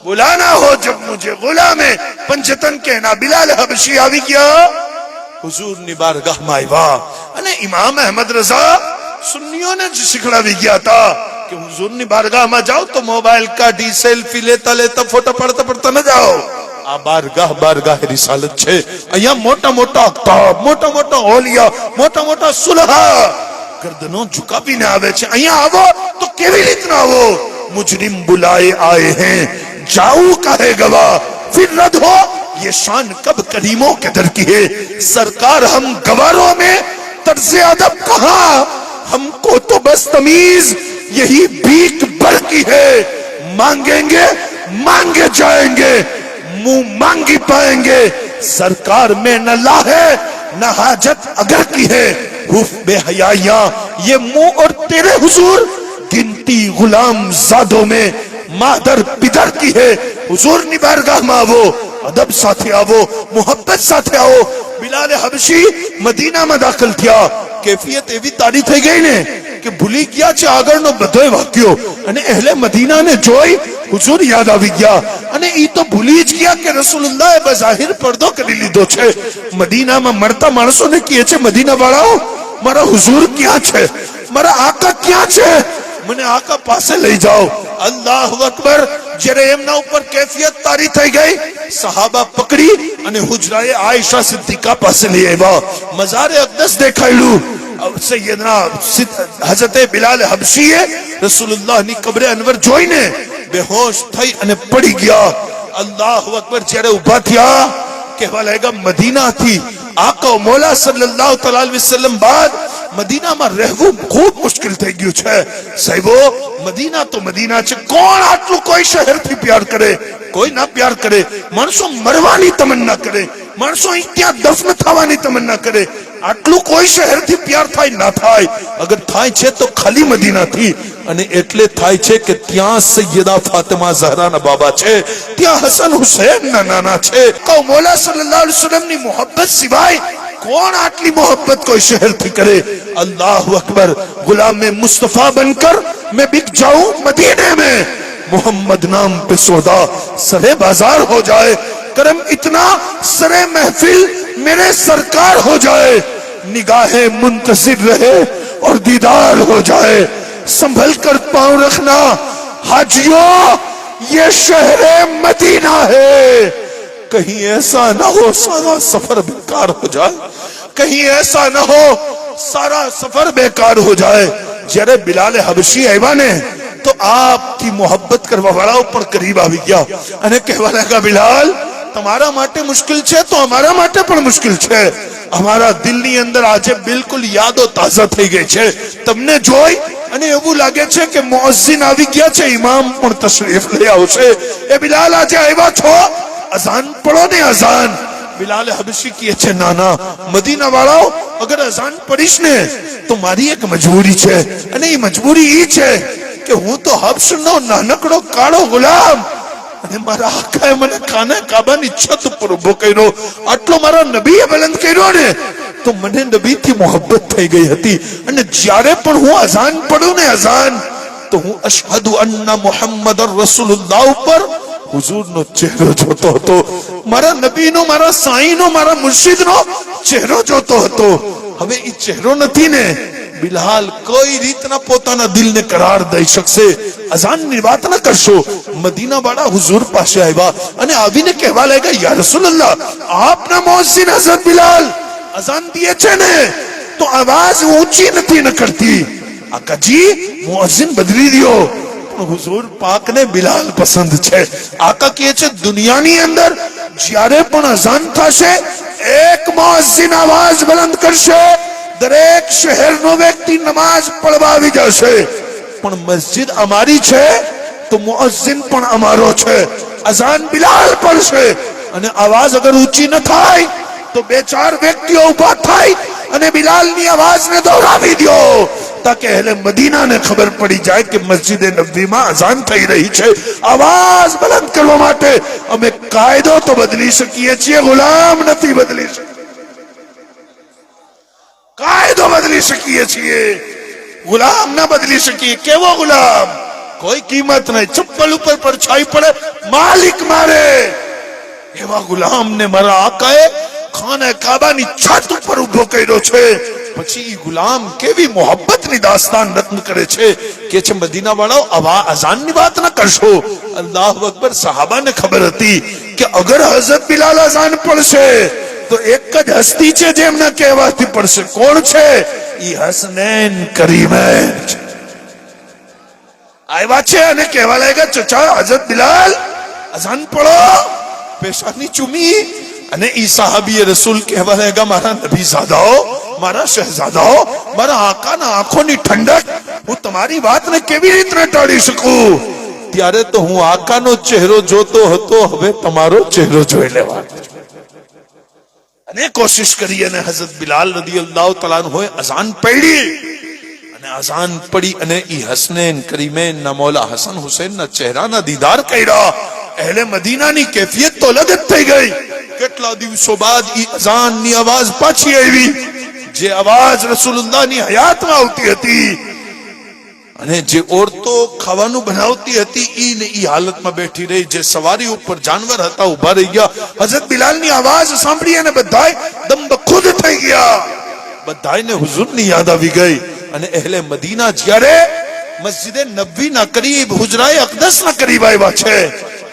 [SPEAKER 1] बुलाना हो जब मुझे गुलामे पंजतन कहना. બિલાલ હબશી આવી ગયા હુઝુરની બારગાહમાં આવ્યા, અને ઇમામ અહેમદ રઝા સુન્નીઓને જ શીખડાવી ગયા હતા કે હુઝુરની બારગાહમાં જાઓ તો મોબાઈલ કાઢી સેલ્ફી લેતા લેતા ફોટા પાડતા પડતા ન જાઓ. આ બારગાહ રિસાલત છે. અહીંયા મોટા મોટા અખ્તાબ, મોટા મોટા ઓલિયા, મોટા મોટા સુલહા ગરદનો ઝુકાવીને આવે છે. અહીંયા આવો તો કેવી રીતના આવો? મુજરિમ બુલાએ આए हैं, जाऊं काहे गवा, फिर रद हो ये शान कब करीमों के दर की है. सरकार हम गवारों में तर्ज़े अदब कहां, हमको तो बस तमीज यही भीख भर की है. मांगेंगे मांगे जाएंगे, मुंह मांगी पाएंगे. सरकार में न ला है न हाजत अगर की है. हुफ बेहयाइयां ये मुंह और तेरे हुजूर, गिनती गुलाम जादों में मादर पितर की है. हुजूर ની બારગાહમાં આવો, અદબ સાથે આવો, મોહબ્બત સાથે આવો. બિલાલ હબશી મદીનામાં દાખલ થયા. કેફિયત એવી તારી થઈ ગઈ ને કે ભૂલી ગયા છે આગળનો બધોય વાક્યો, અને અહેલે મદીનાને જોઈ હુજૂર યાદ આવી ગયા, અને ઈ તો ભૂલી જ ગયા કે રસૂલુલ્લાહે બઝાહિર પડદો કરી લીધો છે. મદીનામાં મળતા માણસોને કહે છે, મદીના વાળાઓ મારા હુજૂર ક્યાં છે, મારા આકા ક્યાં છે, મને આકા પાસે લઈ જાઓ. અલ્લાહુ અકબર. જ્યારે એમના ઉપર કેફિયત તારી થઈ ગઈ, સહાબા પકડી અને હુજરાએ આયશા સિદ્દીકા પાસે લઈ આવ્યા. મઝારે અકદસ દેખાડ્યું. સૈયદના હઝરતે બિલાલ હબશીએ રસૂલુલ્લાહની કબ્રે અનવર જોઈને બેહોશ થઈ અને પડી ગયા. અલ્લાહુ અકબર. જ્યારે ઊભા થયા, કહેવા લાગ્યા મદીનાથી આકા મોલા સલ્લલ્લાહુ તઆલા અલૈહિ વસલ્લમ બાદ મદીનામાં રહેવું ખૂબ મુશ્કેલ થઈ ગયું છે. સાહેબો, મદીના તો મદીના છે. કોણ આટલું કોઈ શહેરથી પ્યાર કરે? કોઈ ના પ્યાર કરે. માણસો મરવાની તમન્ના કરે, માણસો ત્યાં દફન થવાની તમન્ના કરે. આટલું કોઈ શહેરથી પ્યાર થાય ના થાય. અગર થાય છે તો ખાલી મદીનાથી, અને એટલે થાય છે કે ત્યાં સૈયદા ફાતિમા ઝહરાના બાબા છે, ત્યાં હસન હુસૈનના નાના છે. તો મોલા સલ્લલ્લાહુ અલૈહિ વસલ્લમની મોહબ્બત સિવાય कौन आटली मोहब्बत कोई शहर थी करे? अल्लाह अकबर. गुलाम में मुस्तफा बनकर मैं बिक जाऊं मदीने में, मोहम्मद नाम पे सौदा सरे बाजार हो जाए, करम इतना सरे महफिल मेरे सरकार हो जाए, निगाहें मुंतसिर रहे और दीदार हो जाए, संभल कर पांव रखना हाजियों ये शहर मदीना है, कहीं ऐसा ना हो सारा सफर बेकार हो जाए, कहीं ऐसा ना हो सारा सफर बेकार हो जाए. જ્યારે બિલાલ હબશી આવ્યા ને તો આપકી મોહબ્બત કરવા વાળા ઉપર કરીબ આવી ગયા અને કહેવા લાગ્યા, બિલાલ તમારા માટે મુશ્કેલ છે તો અમારા માટે પણ મુશ્કેલ છે. અમારા દિલની અંદર આજે બિલકુલ યાદો તાજા થઈ ગઈ છે. તમને જોઈ અને એવું લાગે છે કે મુઅઝ્ઝિન આવી ગયા છે, ઇમામ પણ તશરીફ લઈ આવશે. એ બિલાલ આજે આવ્યા છો, અઝાન પડો ને અઝાન. બિલાલ હબશી કહે છે, ના ના મદીના વાળાઓ, અગર અઝાન પડીશ ને તો મારી એક મજબૂરી છે, અને એ મજબૂરી એ છે કે હું તો હબશનો નાનકડો કાળો ગુલામ, અને મારા આકાએ મને ખાને કાબાની છત ઉપર ઉભો કર્યો. આટલો મારા નબીએ બુલંદ કર્યો ને તો મને નબીથી મોહબ્બત થઈ ગઈ હતી. અને જ્યારે પણ હું અઝાન પડું ને અઝાન, તો હું અશહદુ અન્ના મુહમ્મદર રસૂલુલ્લાહ ઉપર હુઝુરનો ચહેરો જોતો હતો, મારા નબીનો, મારા સાઈનો, મારા મુર્શિદનો ચહેરો જોતો હતો. હવે એ ચહેરો નથી ને. બિલાલ કોઈ રીતના પોતાના દિલને કરાર દઈ શકશે. અઝાનની વાત ન કરશો. મદીના વાળા હુઝુર પાસે આવ્યા અને આવીને કહેવા લાગ્યા, યા રસૂલલ્લાહ, આપના મુઅઝ્ઝિન હઝરત બિલાલ અઝાન દીએ છે ને તો આવાજ ઊંચી નથી ન કરતી. આકાજી મુઅઝ્ઝિન બદલી દિયો. હુઝુર પાક ને બિલાલ પસંદ છે. આકા કહે છે, દુનિયાની અંદર જ્યારે પણ અઝાન થશે, એક મુઅઝ્ઝિન આવાજ બુલંદ કરશે, દરેક શહેરનો વ્યક્તિ નમાઝ પડવા આવી જશે. પણ મસ્જિદ અમારી છે તો મુઅઝ્ઝિન પણ અમારો છે. અઝાન બિલાલ પડશે અને આવાજ અગર ઊંચી ન થાય તો બે ચાર વ્યક્તિઓ ઉભા થાય અને બિલાલની આવાજને દોહરાવી દો, તાકે અહેલે મદીનાને ખબર પડી જાય કે મસ્જિદ નબવીમાં અઝાન થઈ રહી છે. આવાજ બુલંદ કરવા માટે અમે કાયદો તો બદલી શકીએ છીએ, ગુલામ નથી બદલી શકીએ. કાયદો બદલી શકીએ છીએ, ગુલામ ના બદલી શકીએ. કેવો ગુલામ? કોઈ કિંમત નહીં, ચપ્પલ ઉપર પરછાઈ પડે માલિક મારે એવા ગુલામ ને મારા આકાએ ખાને કાબાની છત ઉપર ઉભો કર્યો છે. પછી ગુલામ કેવી મોહબ્બતની દાસ્તાન નકલ કરે છે કે મદીના વાળાઓ, આવા અઝાનની વાત ન કરશો. અલ્લાહુ અકબર. સહાબાને ખબર હતી કે અગર હઝરત બિલાલ અઝાન પડશે તો એક જ હસ્તી છે જેમના કહેવાથી પડશે. કોણ છે? ઈ હસનૈન કરીમૈન છે. આવ્યા છે અને કહેવા લાગ્યા, ચચા હઝરત બિલાલ અઝાન પડો. પેશાની ચૂમી અને ઈ સાહાબીએ રસૂલ કહેવા લાગ્યા, મારા નબીઝાદાઓ, મારા શહેજાદાઓ, મારા આકાના આંખોની ઠંડક, હું તમારી વાતને કેવી રીતે ટાળી શકું? ત્યારે તો હું આકાનો ચહેરો જોતો હતો, હવે તમારો ચહેરો જોઈ લેવાનો. અને કોશિશ કરી અને હઝરત બિલાલ રદિયલ્લાહુ તઆલા અન્હુ અઝાન પડી. અને અઝાન પડી અને ઈ હસનૈન કરીમૈન ના મૌલા હસન હુસૈનના ચહેરાના દીદાર કર્યા. અહેલે મદીનાની કેફિયત તો અલગ જ થઈ ગઈ. કેટલા દિવસો બાદ ઈ અઝાનની આવાજ પાછી આવી. જે અવાજ રસૂલુલ્લાહની હયાતમાં આવતી હતી અને જે ઓરતો ખાવાનું બનાવતી હતી ઈ ને ઈ હાલતમાં બેઠી રહી, જે સવારી ઉપર જાનવર હતા ઉભા રહી ગયા, હઝરત બિલાલની આવાજ સાંભળી અને બધાય દમ બખુદ થઈ ગયા, બધાયને હુઝુરની યાદ આવી ગઈ અને અહેલે મદીના જ્યારે મસ્જિદે નબવીના કરીબ હુજરાએ અકદસના કરીબ આવ્યા છે,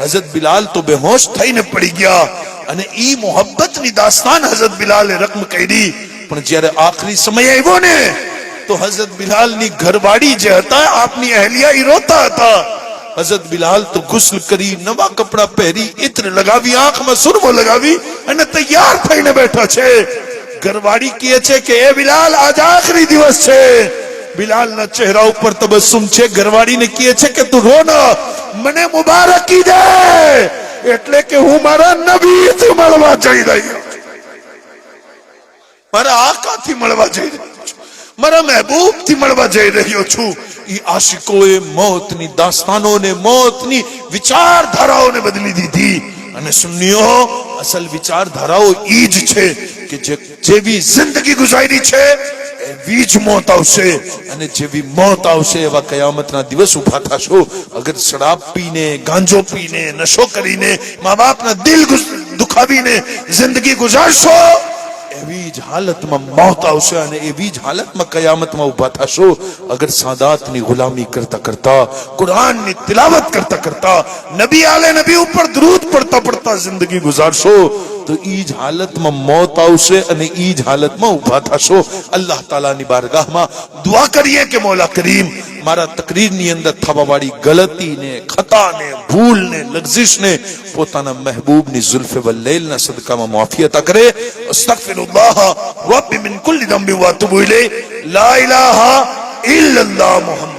[SPEAKER 1] હઝરત બિલાલ તો બેહોશ થઈને પડી ગયા અને ઈ મોહબ્બતની દાસ્તાન હઝરત બિલાલે રકમ કરી. પણ જ્યારે આખરી સમય આવ્યો ને તો હઝરત બિલાલની ઘરવાળી જે હતા આપની અહેલિયા ઈ રોતા હતા. હઝરત બિલાલ તો ગુસ્લ કરી, નવા કપડા પહેરી, ઇત્ર લગાવી, આંખમાં સુરમો લગાવી અને તૈયાર થઈને બેઠા છે. ઘરવાળી કહે છે કે એ બિલાલ આજ આખરી દિવસ છે. બિલાલના ચહેરા ઉપર તબસ્સુમ છે. ઘરવાળીને કહે છે કે તું રો ના, મને મુબારકી દે, એટલે કે હું મારા નબીથી મળવા જઈ રહ્યો છું, મારા આકાથી મળવા જઈ રહ્યો છું, મારા મહેબૂબથી મળવા જઈ રહ્યો છું. ઈ આશિકોએ મોતની દાસ્તાનોને, મોતની વિચારધારાઓને બદલી દીધી. અને સુન્નીઓ અસલ વિચારધારાઓ ઈ જ છે કે જેવી જિંદગી ગુજારી છે એવી જ મોત આવશે, અને જેવી મોત આવશે એવા કયામતના દિવસ ઉભા થશો. અગર શરાબ પીને, ગાંજો પીને, નશો કરીને, મા બાપના દિલ દુખાવીને જિંદગી ગુજારશો એવી જ હાલતમાં મોત આવશે અને એવી જ હાલતમાં કયામતમાં ઉભા થશો. અગર સાદાતની ગુલામી કરતા કરતા, કુરાનની તિલાવત કરતા કરતા, નબી આલે નબી ઉપર દરૂદ પડતા પડતા જિંદગી ગુજારશો તો ઈ જ હાલતમાં મોત આવશે અને ઈ જ હાલતમાં ઉભા થશો. અલ્લાહ તાલાની બારગાહમાં દુઆ કરીએ કે મૌલા કરીમ મારા તકરીરની અંદર થવાવાળી ગલતીને, ખતાને, ભૂલને, લગ્ઝિશને પોતાના મહેબૂબની ઝુલ્ફે વલ્લૈલના સદકામાં માફી અતા કરે. અસ્તગફિરુલ્લાહ રબ્બી મિન કુલ્લી દંબી વ અતુબુ ઇલૈહ. લા ઇલાહા ઇલ્લલ્લાહ મુહમ્મદ